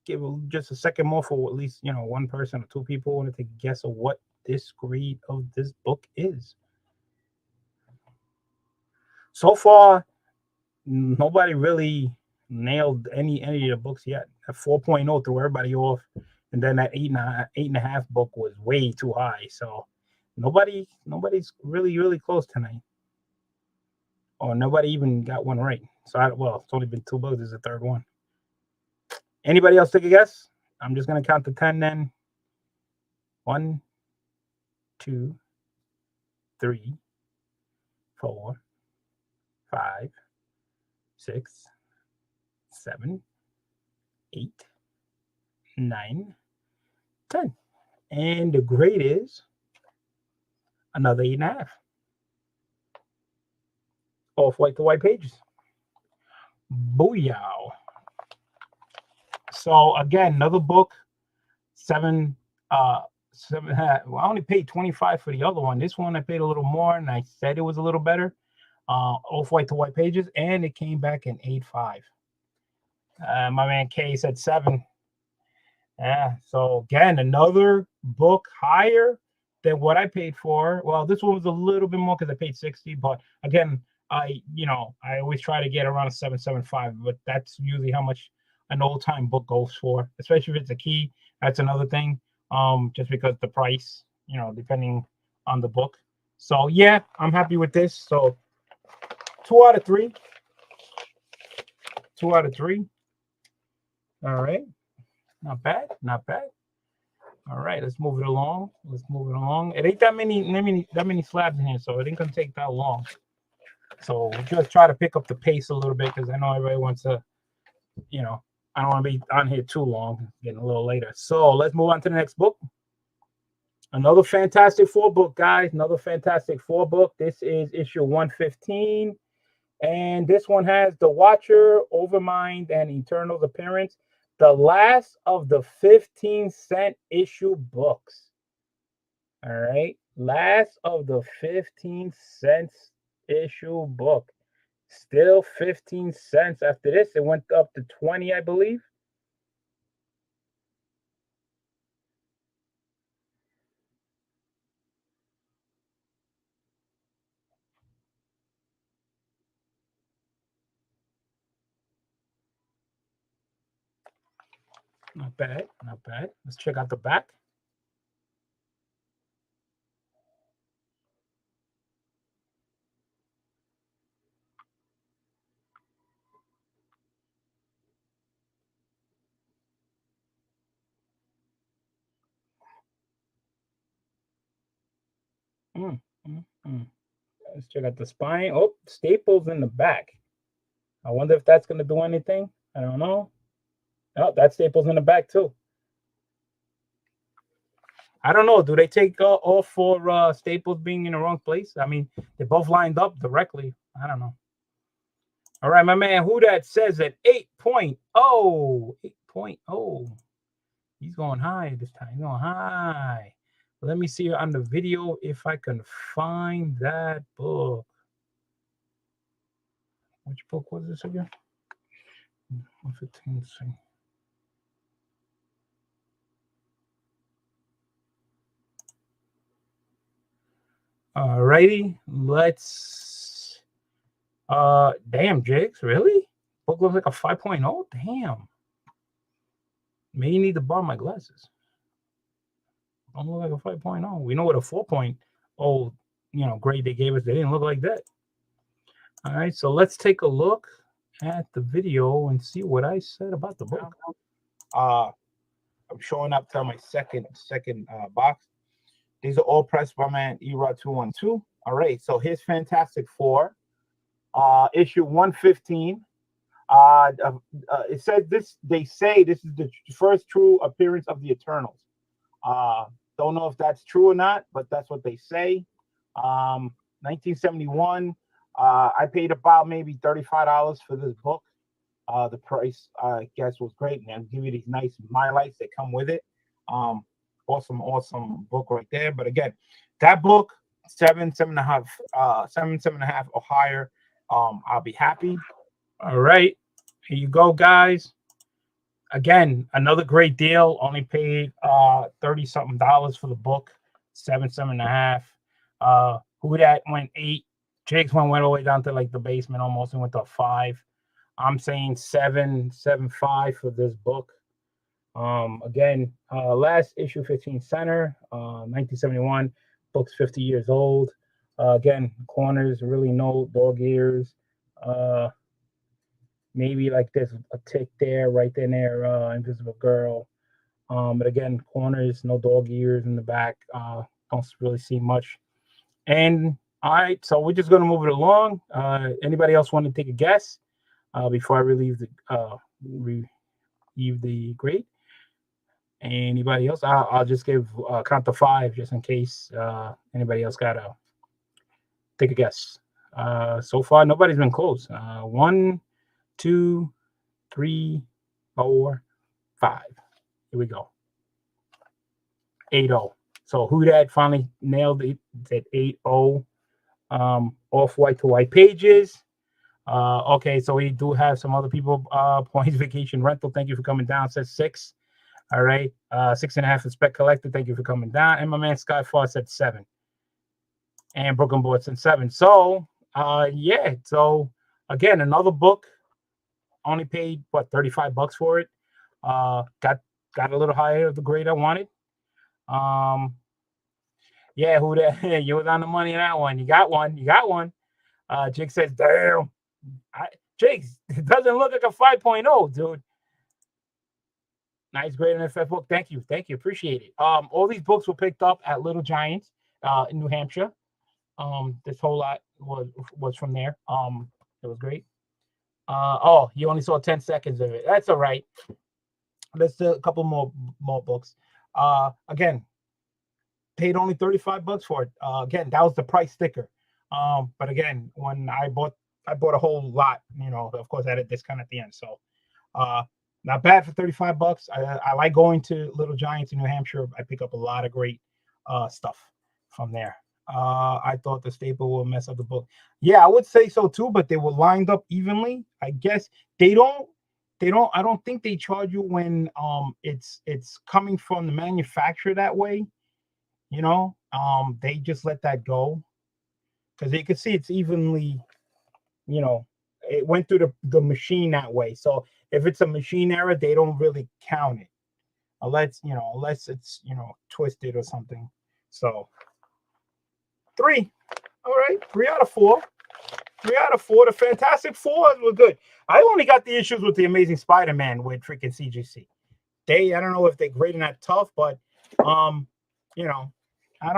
Give just a second more for at least 1 person or 2 people wanted to guess of what this grade of this book is. So far, nobody really nailed any of the books yet. At 4.0 threw everybody off, and then that 8.5 book was way too high. So nobody's really close tonight, or nobody even got one right. So it's only been 2 books. This is the third one. Anybody else take a guess? I'm just gonna count to 10 then. 1, 2, 3, 4, 5, 6, 7, 8, 9, 10. And the grade is another 8.5. Off-white to white pages. Booyah. So again, another book, 7. I only paid $25 for the other one. This one I paid a little more, and I said it was a little better. Off-white to white pages, and it came back in 8.5. My man K said 7. Yeah. So again, another book higher than what I paid for. Well, this one was a little bit more because I paid $60, but again, I always try to get around a 7.75, but that's usually how much an old time book goes for, especially if it's a key. That's another thing. Just because the price, depending on the book. So yeah, I'm happy with this. So 2 out of 3. 2 out of 3. All right. Not bad. All right, let's move it along. It ain't that many slabs in here, so it ain't gonna take that long. So we'll just try to pick up the pace a little bit because I know everybody wants to, I don't want to be on here too long, getting a little later. So let's move on to the next book. Another Fantastic Four book, guys. Another Fantastic Four book. This is issue 115. And this one has The Watcher, Overmind, and Eternal's appearance. The last of the 15-cent issue books. All right. Last of the 15-cent issue book. Still 15 cents after this. It went up to 20, I believe. Not bad. Let's check out the back. Let's check out the spine. Oh, staples in the back. I wonder if that's going to do anything. I don't know. Oh, that staples in the back too. I don't know. Do they take off for staples being in the wrong place? I mean, they both lined up directly. I don't know. All right, my man, who that says at 8.0. 8.0. He's going high this time. He's going high. Let me see on the video if I can find that book. Which book was this again? 115. All righty, let's. Damn, Jigs, really? Book looks like a 5.0. Damn. Maybe you need to borrow my glasses. Don't look like a 5.0. We know what a 4.0, grade they gave us. They didn't look like that. All right, so let's take a look at the video and see what I said about the book. I'm showing up to my second box. These are all pressed by man Erod 212. All right, so here's Fantastic Four, issue 115. It says this. They say this is the first true appearance of the Eternals. Don't know if that's true or not, but that's what they say. 1971. I paid about maybe $35 for this book. The price, I guess, was great. And I'll give you these nice highlights that come with it. Awesome book right there. But again, that book, 7.5 or higher. I'll be happy. All right, here you go, guys. Again, another great deal. Only paid $30-something for the book. 7.5. Who that went 8. Jake's one went all the way down to like the basement almost and went to 5. I'm saying 7.75 for this book. Again, last issue 15 center, 1971. Book's 50 years old. Again, corners, really no dog ears. Maybe like there's a tick there, right there, Invisible Girl. But again, corners, no dog ears in the back. Don't really see much. And all right, so we're just gonna move it along. Anybody else want to take a guess before I relieve the grade? Anybody else? I'll just give count to 5 just in case anybody else gotta take a guess. So far, nobody's been close. 1, 2, 3, 4, 5. Here we go. 8-0. So who that finally nailed it at 8-0. Off-white to white pages. Okay, so we do have some other people. Points Vacation Rental, thank you for coming down. Says 6. All right. 6.5 for Spec Collector, thank you for coming down. And my man Skyfall said 7. And Brooklyn Board said 7. So yeah. So again, another book. Only paid what, $35 for it. Got a little higher of the grade I wanted. Yeah, who that? You was on the money in that one. You got one. Jake says, damn. Jake, it doesn't look like a 5.0, dude. Nice grade in FF book. Thank you. Appreciate it. All these books were picked up at Little Giants in New Hampshire. This whole lot was from there. It was great. Oh, you only saw 10 seconds of it. That's all right. Let's do a couple more books. Again, paid only $35 for it. Again, that was the price sticker. But again, when I bought a whole lot, of course I had a discount at the end. So not bad for $35. I like going to Little Giants in New Hampshire. I pick up a lot of great stuff from there. I thought the staple will mess up the book. Yeah, I would say so too, but they were lined up evenly. I guess I don't think they charge you when it's coming from the manufacturer that way. They just let that go. Because you can see it's evenly, it went through the machine that way. So if it's a machine error, they don't really count it. Unless it's, twisted or something. So 3. All right, 3 out of 4. 3 out of 4. The Fantastic Four were good. I only got the issues with the Amazing Spider-Man with freaking CGC. I don't know if they're grading that tough, but I don't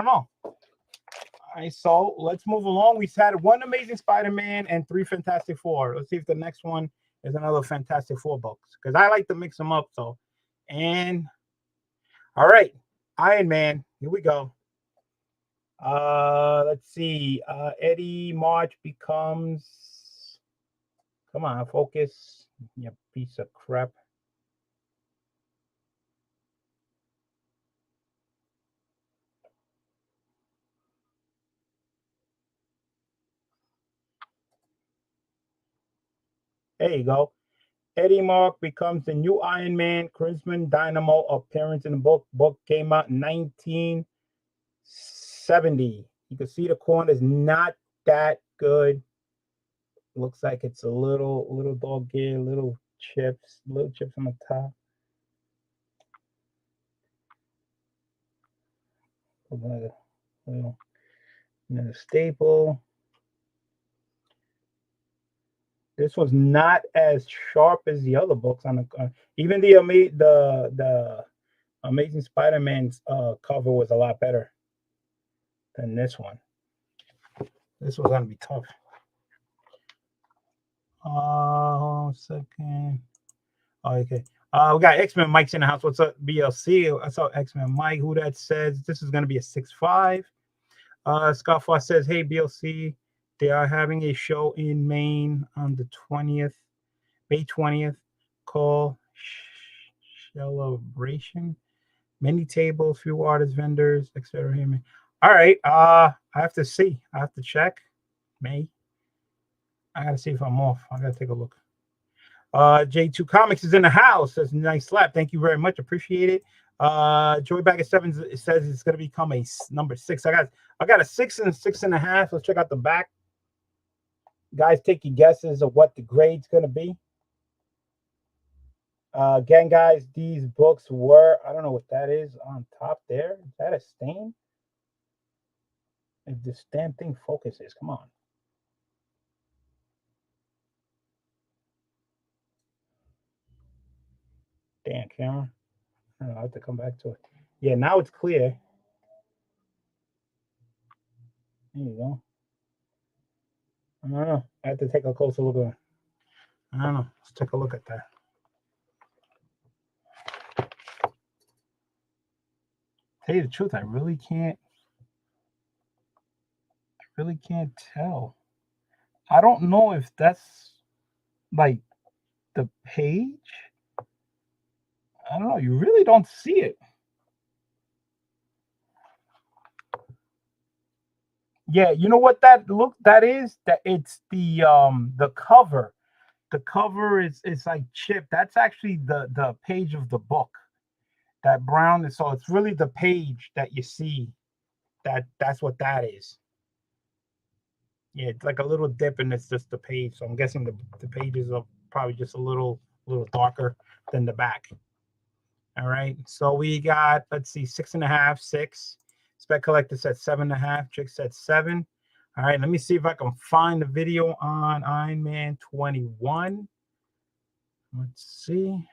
know. All right, so let's move along. We had 1 Amazing Spider-Man and 3 Fantastic Four. Let's see if the next one is another Fantastic Four books, because I like to mix them up. So, and all right, Iron Man. Here we go. Let's see. Eddie March becomes. Come on, focus. You piece of crap. There you go. Eddie Mark becomes the new Iron Man. Crimson Dynamo appearance in the book. Book came out in 1970. You can see the corner is not that good. Looks like it's a little dog gear, little chips on the top. Little staple. This was not as sharp as the other books on the. Even the Amazing Spider-Man's cover was a lot better than this one. This was gonna be tough. Second. Oh, okay. We got X-Men Mike's in the house. What's up, BLC? What's up, X-Men Mike? Who that says this is gonna be a 6.5. Scarfar says, hey, BLC, they are having a show in Maine on the 20th, May 20th, called Celebration. Many tables, few artists, vendors, etc. All right. I have to see. I have to check. May. I gotta see if I'm off. I gotta take a look. J2 Comics is in the house. Says nice slap. Thank you very much. Appreciate it. Joey Bagger 7 says it's gonna become a number 6. I got a 6 and 6.5. Let's check out the back. Guys, take your guesses of what the grade's gonna be. Again, guys, these books were, I don't know what that is on top there. Is that a stain? If this damn thing focuses, come on. Damn camera. I don't know, I have to come back to it. Yeah, now it's clear. There you go. I don't know. I have to take a closer look at it. I don't know. Let's take a look at that. Tell you the truth, I really can't tell. I don't know if that's like the page. I don't know. You really don't see it. Yeah, you know what that is? That it's the cover. The cover is like chipped. That's actually the page of the book. That brown is, so it's really the page that you see. That's what that is. Yeah, it's like a little dip and it's just the page. So I'm guessing the pages are probably just a little darker than the back. All right. So we got, let's see, 6.5, 6. Spec Collector said 7.5. Chick said 7. All right. Let me see if I can find the video on Iron Man 21. Let's see.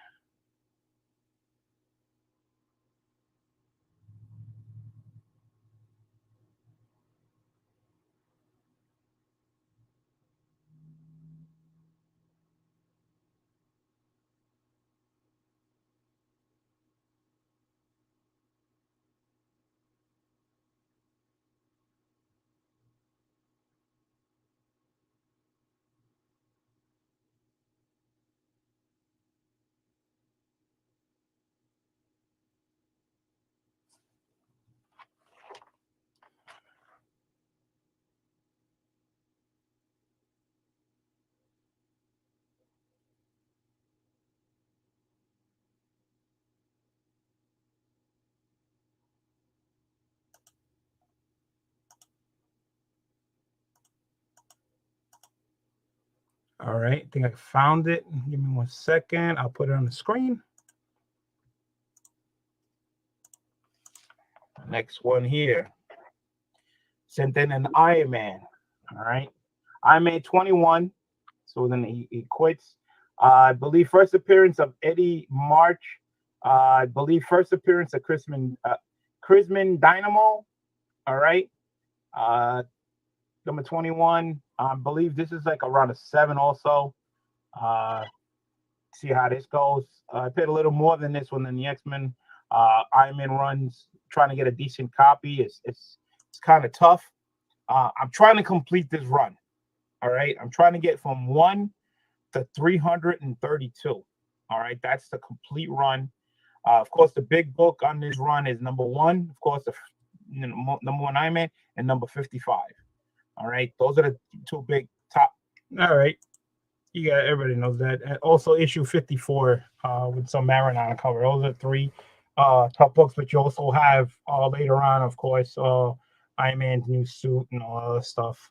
All right. I think I found it. Give me 1 second. I'll put it on the screen. Next one here. Sent in an Iron Man. All right. Iron Man 21. So then he quits. I believe first appearance of Eddie March. I believe first appearance of Chrisman Dynamo. All right. Number 21. I believe this is like around a 7 also. See how this goes. I paid a little more than this one than the X-Men. Iron Man runs, trying to get a decent copy. It's kind of tough. I'm trying to complete this run. All right. I'm trying to get from 1 to 332. All right. That's the complete run. Of course, the big book on this run is number 1. Of course, the number 1 Iron Man and number 55. All right. Those are the 2 big top. All right. You got, everybody knows that. And also issue 54 with some Marin on the cover. Those are 3 top books, but you also have later on, of course, Iron Man's new suit and all other stuff.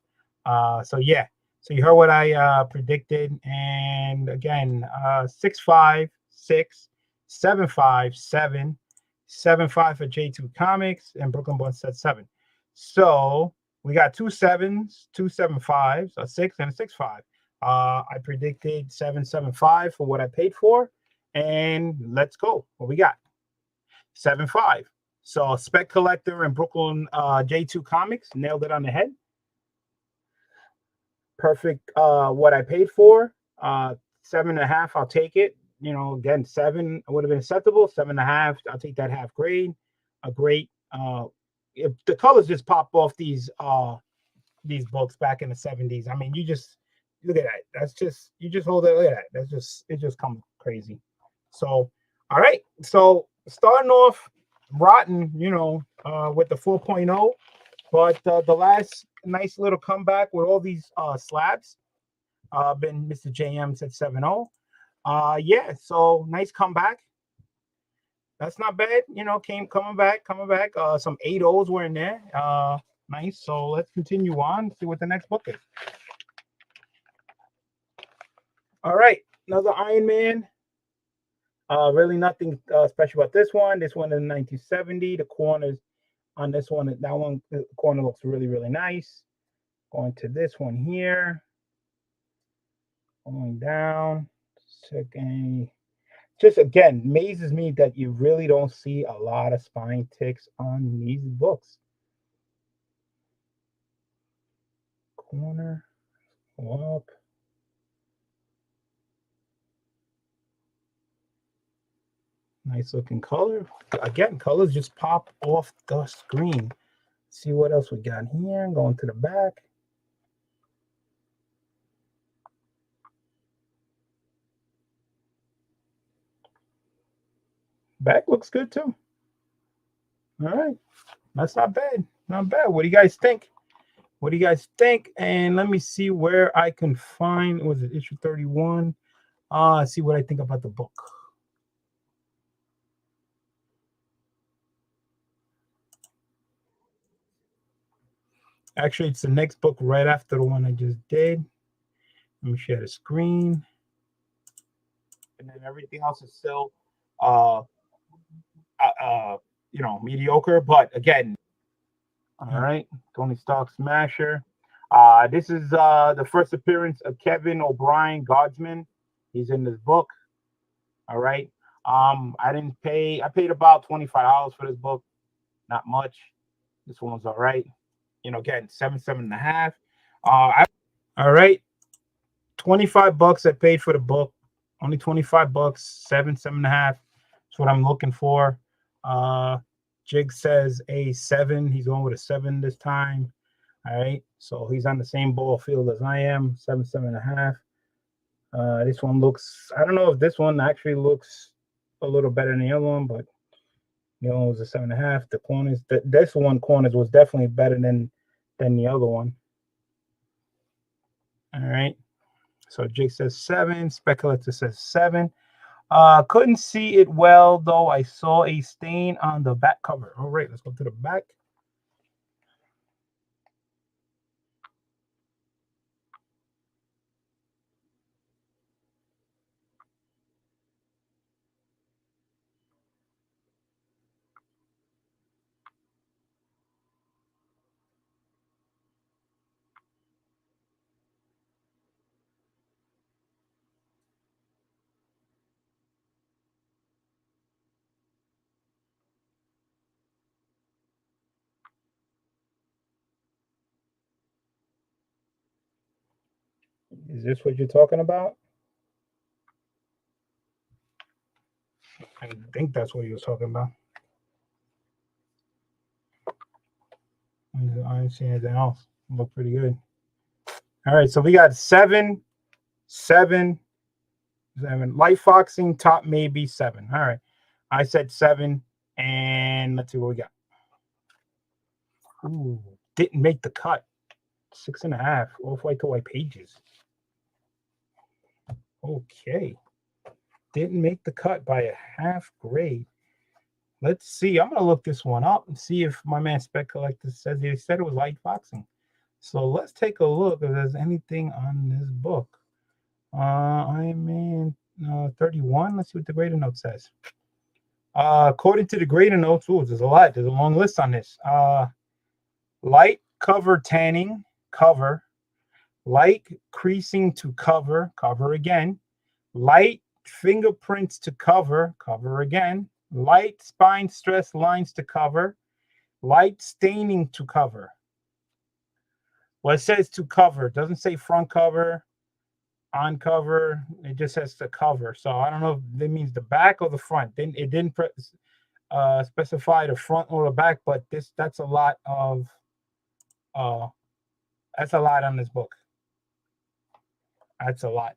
So yeah. So you heard what I predicted. And again, 6.5, 6, 7.5, 7, 7.5 for J2 Comics, and Brooklyn Bun said 7. So we got 2 7s, 2 7.5s, a 6 and a 6.5. I predicted 7.75 for what I paid for, and let's go. What we got? 7.5. So Spec Collector and Brooklyn J2 Comics nailed it on the head. Perfect. What I paid for, 7.5. I'll take it. You know, again, 7 would have been acceptable. 7.5. I'll take that half grade. A great. If the colors just pop off these books back in the 70s. I mean, you just look at that. That's just, you just hold it. Look at that. That's just, it just comes crazy. So, all right. So starting off rotten, you know, with the 4.0, but the last nice little comeback with all these slabs. Been Mr. JM said 7.0. Yeah. So nice comeback. That's not bad. You know, coming back. Some 8.0s were in there. Nice. So let's continue on. See what the next book is. All right, another Iron Man. Really nothing special about this one. This one is 1970. The corners on this one, that one, the corner looks really, really nice. Going to this one here. Going down. Second. Just again, amazes me that you really don't see a lot of spine ticks on these books. Corner. Go up. Nice looking color. Again, colors just pop off the screen. See what else we got here. Going to the back. Back looks good too. All right. That's not bad. Not bad. What do you guys think? What do you guys think? And let me see where I can find, was it issue 31? See what I think about the book. Actually, it's the next book right after the one I just did. Let me share the screen. And then everything else is still, you know, mediocre. But again, all right, Tony Stark Smasher. This is the first appearance of Kevin O'Brien Guardsman. He's in this book. All right. I didn't pay. I paid about $25 for this book. Not much. This one was all right. You know, again, 7.5. All right. $25 I paid for the book. Only $25. 7.5. That's what I'm looking for. Jig says a 7. He's going with a 7 this time. All right. So he's on the same ball field as I am. 7.5. This one looks, I don't know if this one actually looks a little better than the other one, but the other one was a 7.5. The corners, this one corners was definitely better than the other one. All right. So Jake says 7. Speculator says 7. Couldn't see it well though. I saw a stain on the back cover. All right, let's go to the back. Is this what you're talking about? I think that's what he was talking about. I didn't see anything else. It looked pretty good. All right, so we got 7, 7, 7. Light foxing, top maybe 7. All right. I said 7, and let's see what we got. Ooh, didn't make the cut. 6.5. Off-white to white pages. Okay. Didn't make the cut by a half grade. Let's see. I'm gonna look this one up and see if my man Spec Collector says he said it was light foxing. So let's take a look if there's anything on this book. I'm in 31. Let's see what the grader note says. According to the grader notes, there's a lot. There's a long list on this. Light cover tanning, cover. Light creasing to cover, cover again. Light fingerprints to cover, cover again. Light spine stress lines to cover. Light staining to cover. Well, it says to cover. It doesn't say front cover, on cover. It just says to cover. So I don't know if that means the back or the front. Then it didn't specify the front or the back, but that's a lot of that's a lot on this book. That's a lot.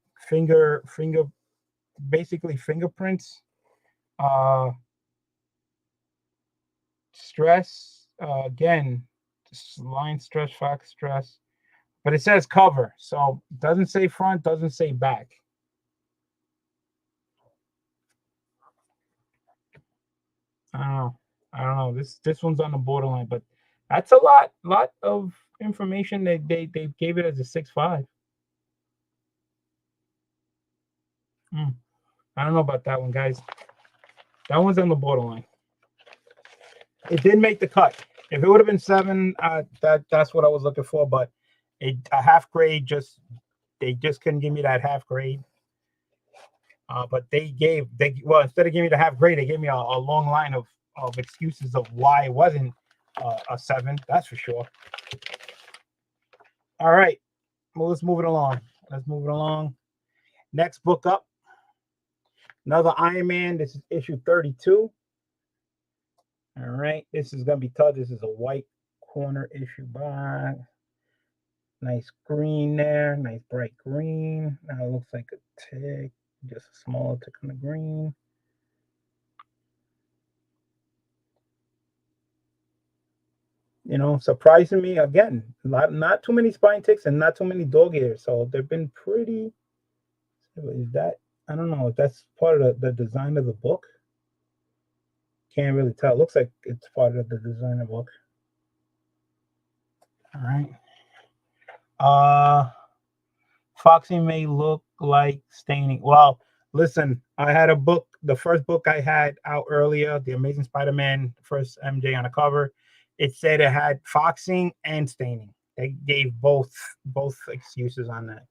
Basically fingerprints, stress, again, line stress, fox stress, but it says cover, so it doesn't say front, doesn't say back. I don't know. This one's on the borderline, but that's a lot of information. They gave it as a 6.5. I don't know about that one, guys. That one's on the borderline. It did make the cut. If it would have been 7, that's what I was looking for. But a half grade, they just couldn't give me that half grade. But well, instead of giving me the half grade, they gave me a long line of excuses of why it wasn't a 7. That's for sure. All right, well, let's move it along. Next book up, another Iron Man. This is issue 32. All right, this is gonna be tough. This is a white corner issue box. Nice green there, nice bright green. Now it looks like a tick, just a small tick on the green. You know, surprising me again. Not too many spine ticks and not too many dog ears. So they've been pretty. Is that? I don't know if that's part of the design of the book. Can't really tell. It looks like it's part of the design of the book. All right. Foxy may look like staining. Well, listen, I had a book. The first book I had out earlier, The Amazing Spider-Man, first MJ on the cover. It said it had foxing and staining. They gave both excuses on that.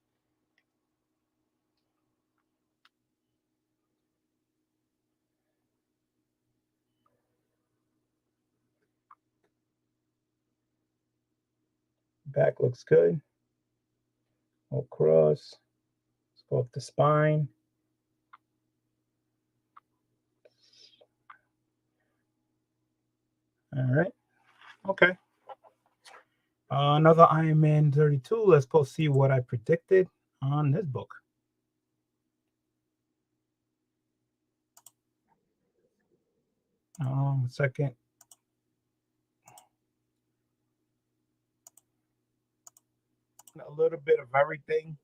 Back looks good. Across. Let's go up the spine. All right. Okay. Another Iron Man 32. Let's go see what I predicted on this book. A second. A little bit of everything.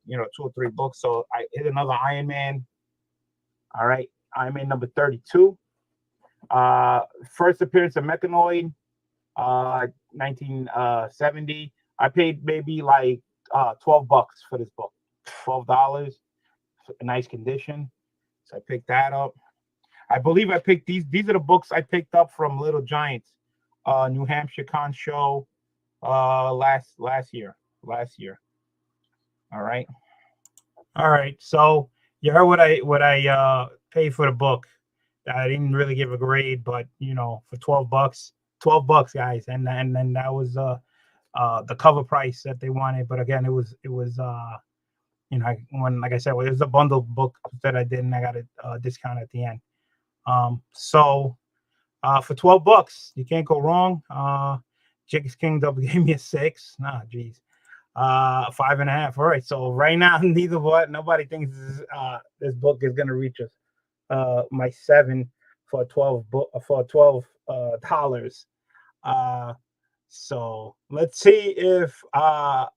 You know, 2 or 3 books. So I hit another Iron Man. All right. Iron Man number 32. First appearance of Mechanoid, 1970. I paid maybe like $12 for this book. $12. Nice condition. So I picked that up. I believe I picked these. These are the books I picked up from Little Giants, New Hampshire Con Show, last year. All right. So you heard what I paid for the book. I didn't really give a grade, but you know, for $12, guys, and then that was the cover price that they wanted. But again, it was you know, like I said, it was a bundle book that I did, and I got a discount at the end. So for $12, you can't go wrong. Jigs Kingdom gave me a 6. Nah, geez. 5.5. All right. So right now, nobody thinks this book is gonna reach us. My 7 for $12. So let's see if well,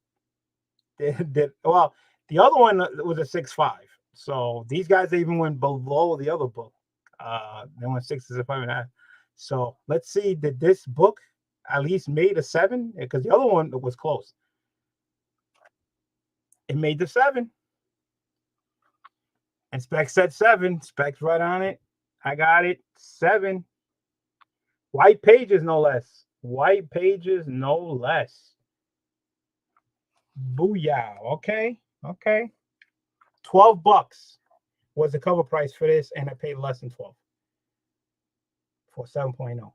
the other one was a 6.5. So these guys even went below the other book. They went 6 to 5.5. So let's see, did this book at least made a 7? Because the other one was close. It made the 7. And Spec said 7. Spec's right on it. I got it. 7. White pages, no less. White pages, no less. Booyah. Okay. $12 was the cover price for this, and I paid less than 12 for 7.0.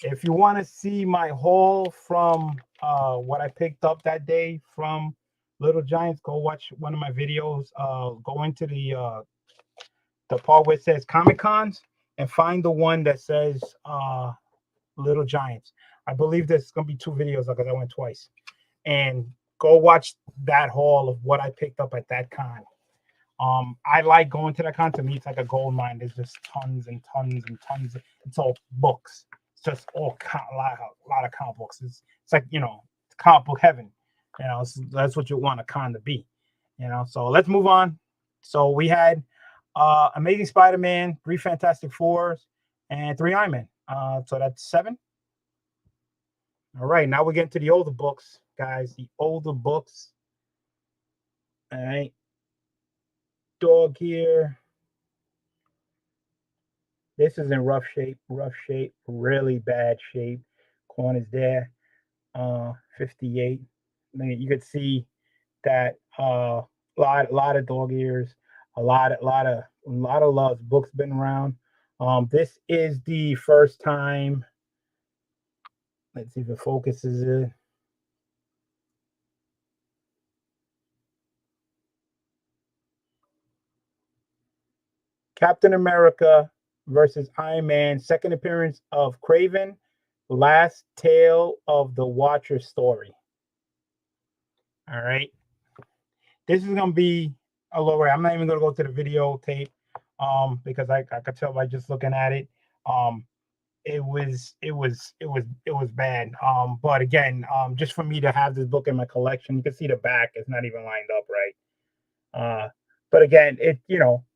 If you want to see my haul from what I picked up that day from Little Giants, go watch one of my videos. Go into the part where it says Comic Cons and find the one that says Little Giants. I believe there's gonna be 2 videos because I went twice. And go watch that haul of what I picked up at that con. I like going to that con. To me, it's like a gold mine. There's just tons and tons and tons. It's all books. It's just a lot of comic books. It's like, you know, comic book heaven. You know, that's what you want a con to be. You know, so let's move on. So we had Amazing Spider-Man, 3 Fantastic Fours, and 3 Iron Man. So that's 7. All right, now we're getting to the older books. guys. The older books. All right. Dog here. This is in rough shape, really bad shape. Corners there. 58. You could see that lot of dog ears, a lot of love. Books been around. This is the first time. Let's see if it focuses it. Captain America versus Iron Man, second appearance of Kraven, last tale of the Watcher story. All right. This is gonna be a lower. I'm not even gonna go to the videotape, because I could tell by just looking at it. It was bad. But again, just for me to have this book in my collection, you can see the back is not even lined up right. But again, it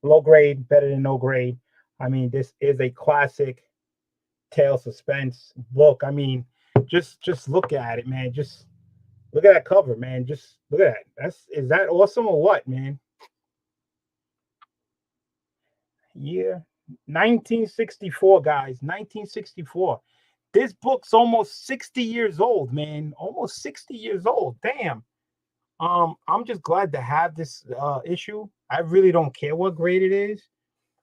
low grade, better than no grade. I mean, this is a classic tale suspense book. I mean, just look at it, man. Just look at that cover, man. Just look at that. Is that awesome or what, man? Yeah. 1964, guys. 1964. This book's almost 60 years old, man. Almost 60 years old. Damn. I'm just glad to have this issue. I really don't care what grade it is.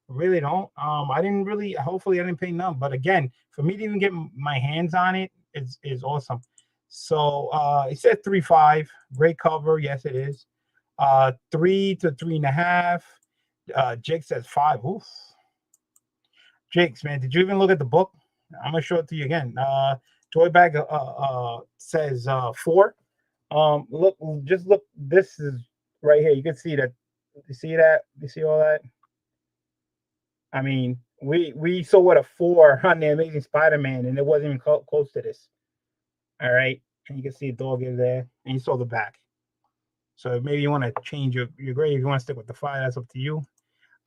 Really don't. I didn't really. Hopefully, I didn't pay none. But again, for me to even get my hands on it is awesome. So it said 3.5. Great cover. Yes, it is. 3 to 3.5. Jake says 5. Oof. Jakes, man, did you even look at the book? I'm gonna show it to you again. Toy bag says 4. Look, just look. This is right here. You can see that. You see that? You see all that? I mean, we saw what a 4 on the Amazing Spider-Man, and it wasn't even close to this. All right, and you can see a dog is there, and you saw the back. So maybe you want to change your grade. If you want to stick with the 5, that's up to you.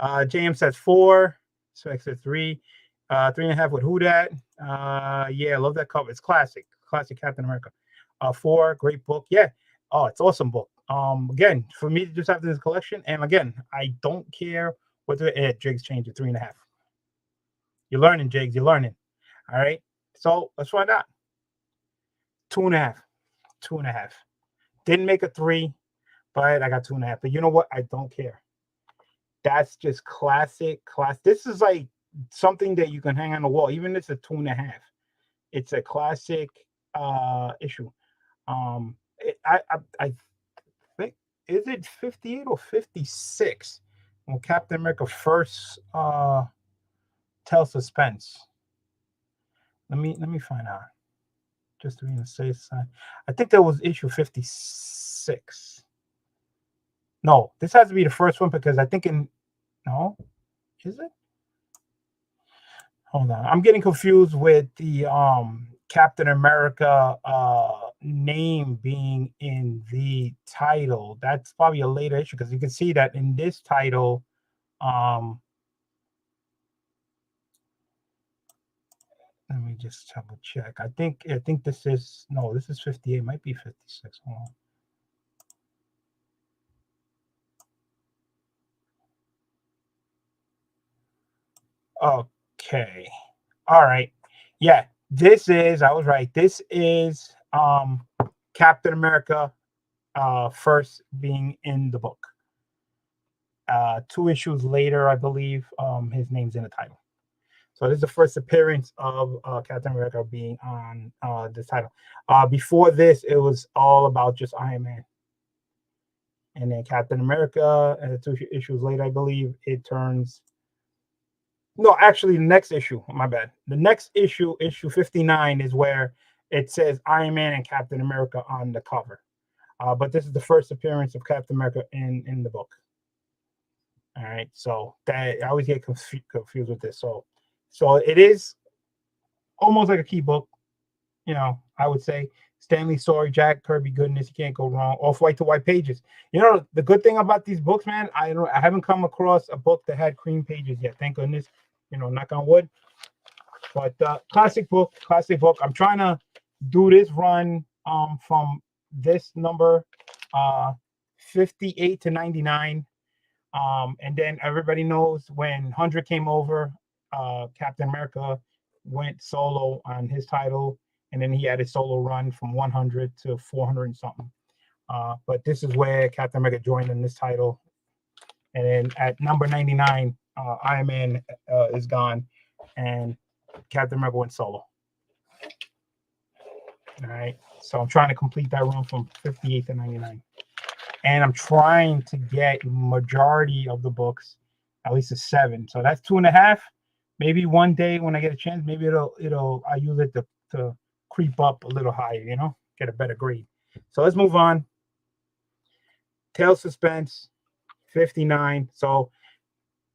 JM says 4. Spec says 3. 3.5 with Who Dat. Yeah, I love that cover. It's classic Captain America. 4, great book. Yeah. Oh, it's awesome book. Again, for me to just have this collection, and again, I don't care whether Jigs changed to 3.5. You're learning, Jigs. You're learning. All right. So let's find out. 2.5. 2.5. Didn't make a 3, but I got 2.5. But you know what? I don't care. That's just classic. This is like something that you can hang on the wall, even if it's a 2.5. It's a classic issue. I think, is it 58 or 56 when Captain America first tell suspense? Let me find out. Just to be on the safe side. I think that was issue 56. No, this has to be the first one because I think no, is it? Hold on. I'm getting confused with the Captain America name being in the title. That's probably a later issue because you can see that in this title. Let me just double check. I think this is 58. It might be 56. Hold on. Okay. All right. Yeah, I was right. This is Captain America first being in the book. 2 issues later, I believe, his name's in the title. So this is the first appearance of Captain America being on this title. Before this, it was all about just Iron Man. And then Captain America, and 2 issues later, I believe, it turns. No, actually, the next issue, my bad. The next issue, issue 59, is where it says Iron Man and Captain America on the cover. But this is the first appearance of Captain America in the book. All right, so that I always get confused with this. So it is almost like a key book, I would say. Stanley story, Jack Kirby goodness, you can't go wrong. Off-white to white pages. The good thing about these books, man, I haven't come across a book that had cream pages yet. Thank goodness. Knock on wood. But classic book. I'm trying to do this run from this number 58 to 99. And then everybody knows when 100 came over, Captain America went solo on his title, and then he had a solo run from 100 to 400 and something. But this is where Captain America joined in this title. And then at number 99, Iron Man is gone, and Captain America went solo. All right, so I'm trying to complete that run from 58 to 99. And I'm trying to get majority of the books, at least a 7. So that's 2.5. Maybe one day when I get a chance, maybe I use it to creep up a little higher, you know, get a better grade. So let's move on. Tale Suspense, 59. So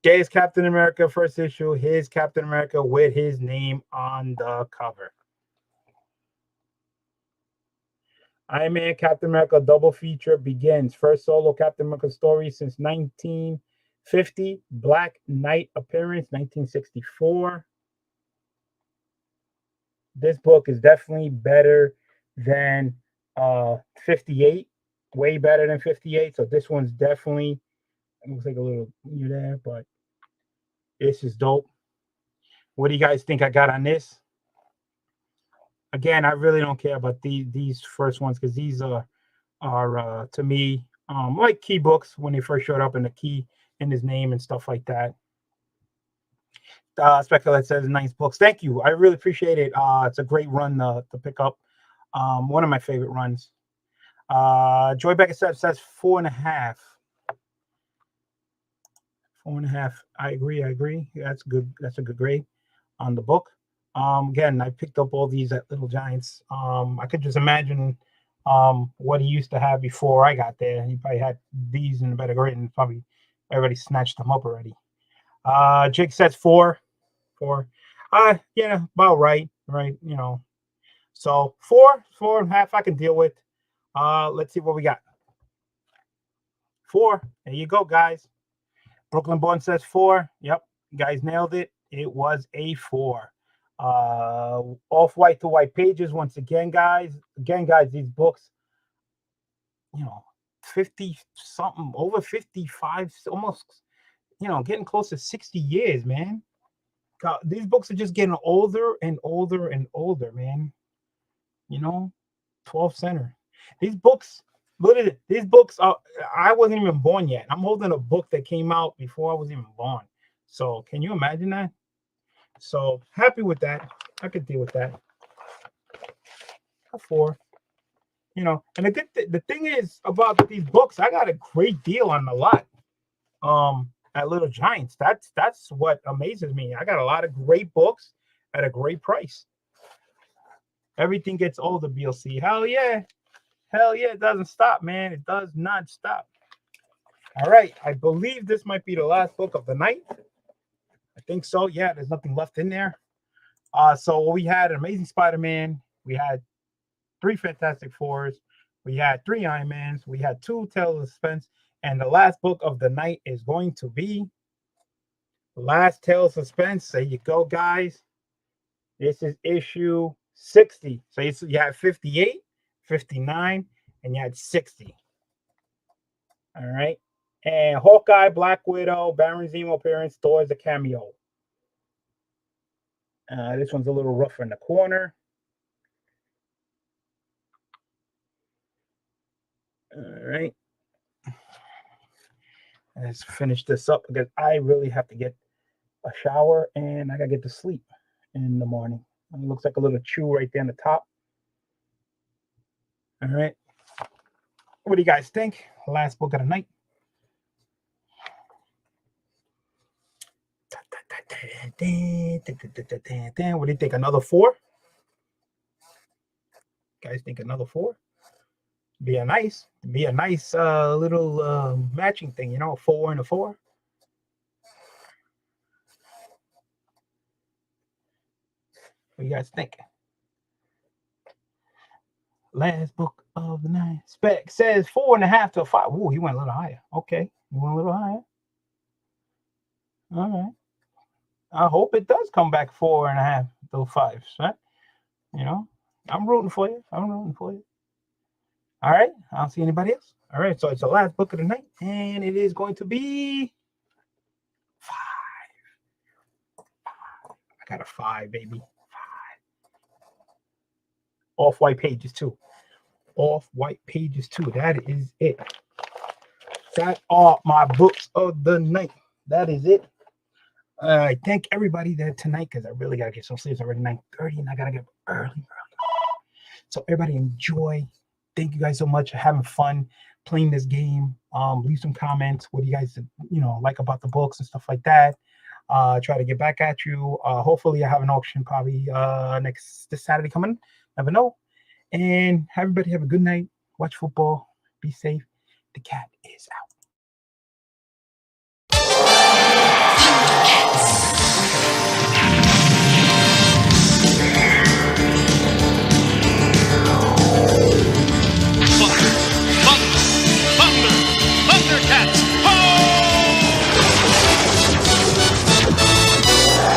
there's Captain America first issue. Here's Captain America with his name on the cover. Iron Man, Captain America double feature begins. First solo Captain America story since 1950. Black Knight appearance, 1964. This book is definitely better than 58. Way better than 58. So this one's definitely, it looks like a little you there, but this is dope. What do you guys think I got on this? Again, I really don't care about these first ones because these are to me like key books when they first showed up in the key in his name and stuff like that. Spectre says nice books. Thank you. I really appreciate it. It's a great run to pick up. One of my favorite runs. Joy Beckett says 4.5. 4.5. I agree. That's good. That's a good grade on the book. Again, I picked up all these at Little Giants. I could just imagine what he used to have before I got there. He probably had these in a better grade, and probably everybody snatched them up already. Jake says 4. Yeah, about right, you know. So 4.5 I can deal with. Let's see what we got. 4. There you go, guys. Brooklyn Born says 4. Yep, you guys nailed it. It was a 4. Off-white to white pages once again, guys. These books, you know, 50 something, over 55, almost, you know, getting close to 60 years, man. God, these books are just getting older and older and older, man. You know, 12th center. These books, look at it. These books are, I wasn't even born yet. I'm holding a book that came out before I was even born. So can you imagine that? So happy with that. I could deal with that. A 4. You know, and the thing is about these books, I got a great deal on a lot. At Little Giants. That's what amazes me. I got a lot of great books at a great price. Everything gets older, BLC. Hell yeah. It doesn't stop, man. It does not stop. All right. I believe this might be the last book of the night. I think so. Yeah, there's nothing left in there. So we had an Amazing Spider-Man. We had 3 Fantastic Fours. We had 3 Iron Mans. We had 2 Tales of Suspense. And the last book of the night is going to be Last Tale of Suspense. There you go, guys. This is issue 60. So you had 58, 59, and you had 60. All right. And Hawkeye, Black Widow, Baron Zemo appearance, Thor as a cameo. This one's a little rougher in the corner. All right. Let's finish this up because I really have to get a shower and I gotta get to sleep in the morning. It looks like a little chew right there on the top. All right. What do you guys think? Last book of the night. What do you think? Another 4? Guys think another 4? Be a nice little matching thing, you know, a 4 and a 4. What do you guys think? Last book of the night. Spec says 4.5 to a 5. Ooh, he went a little higher. Okay, he went a little higher. All right. I hope it does come back 4.5 to 5, right? You know, I'm rooting for you. All right, I don't see anybody else. All right, so it's the last book of the night, and it is going to be 5. I got a 5, baby. 5. Off-white pages too. Off-white pages too. That is it. That are my books of the night. That is it. I thank everybody that tonight, because I really gotta get some sleep. It's already 9:30, and I gotta get up early. So everybody enjoy. Thank you guys so much for having fun playing this game. Leave some comments. What do you guys like about the books and stuff like that? Try to get back at you. Hopefully I have an auction probably this Saturday coming. Never know. And everybody have a good night. Watch football. Be safe. The cat is out.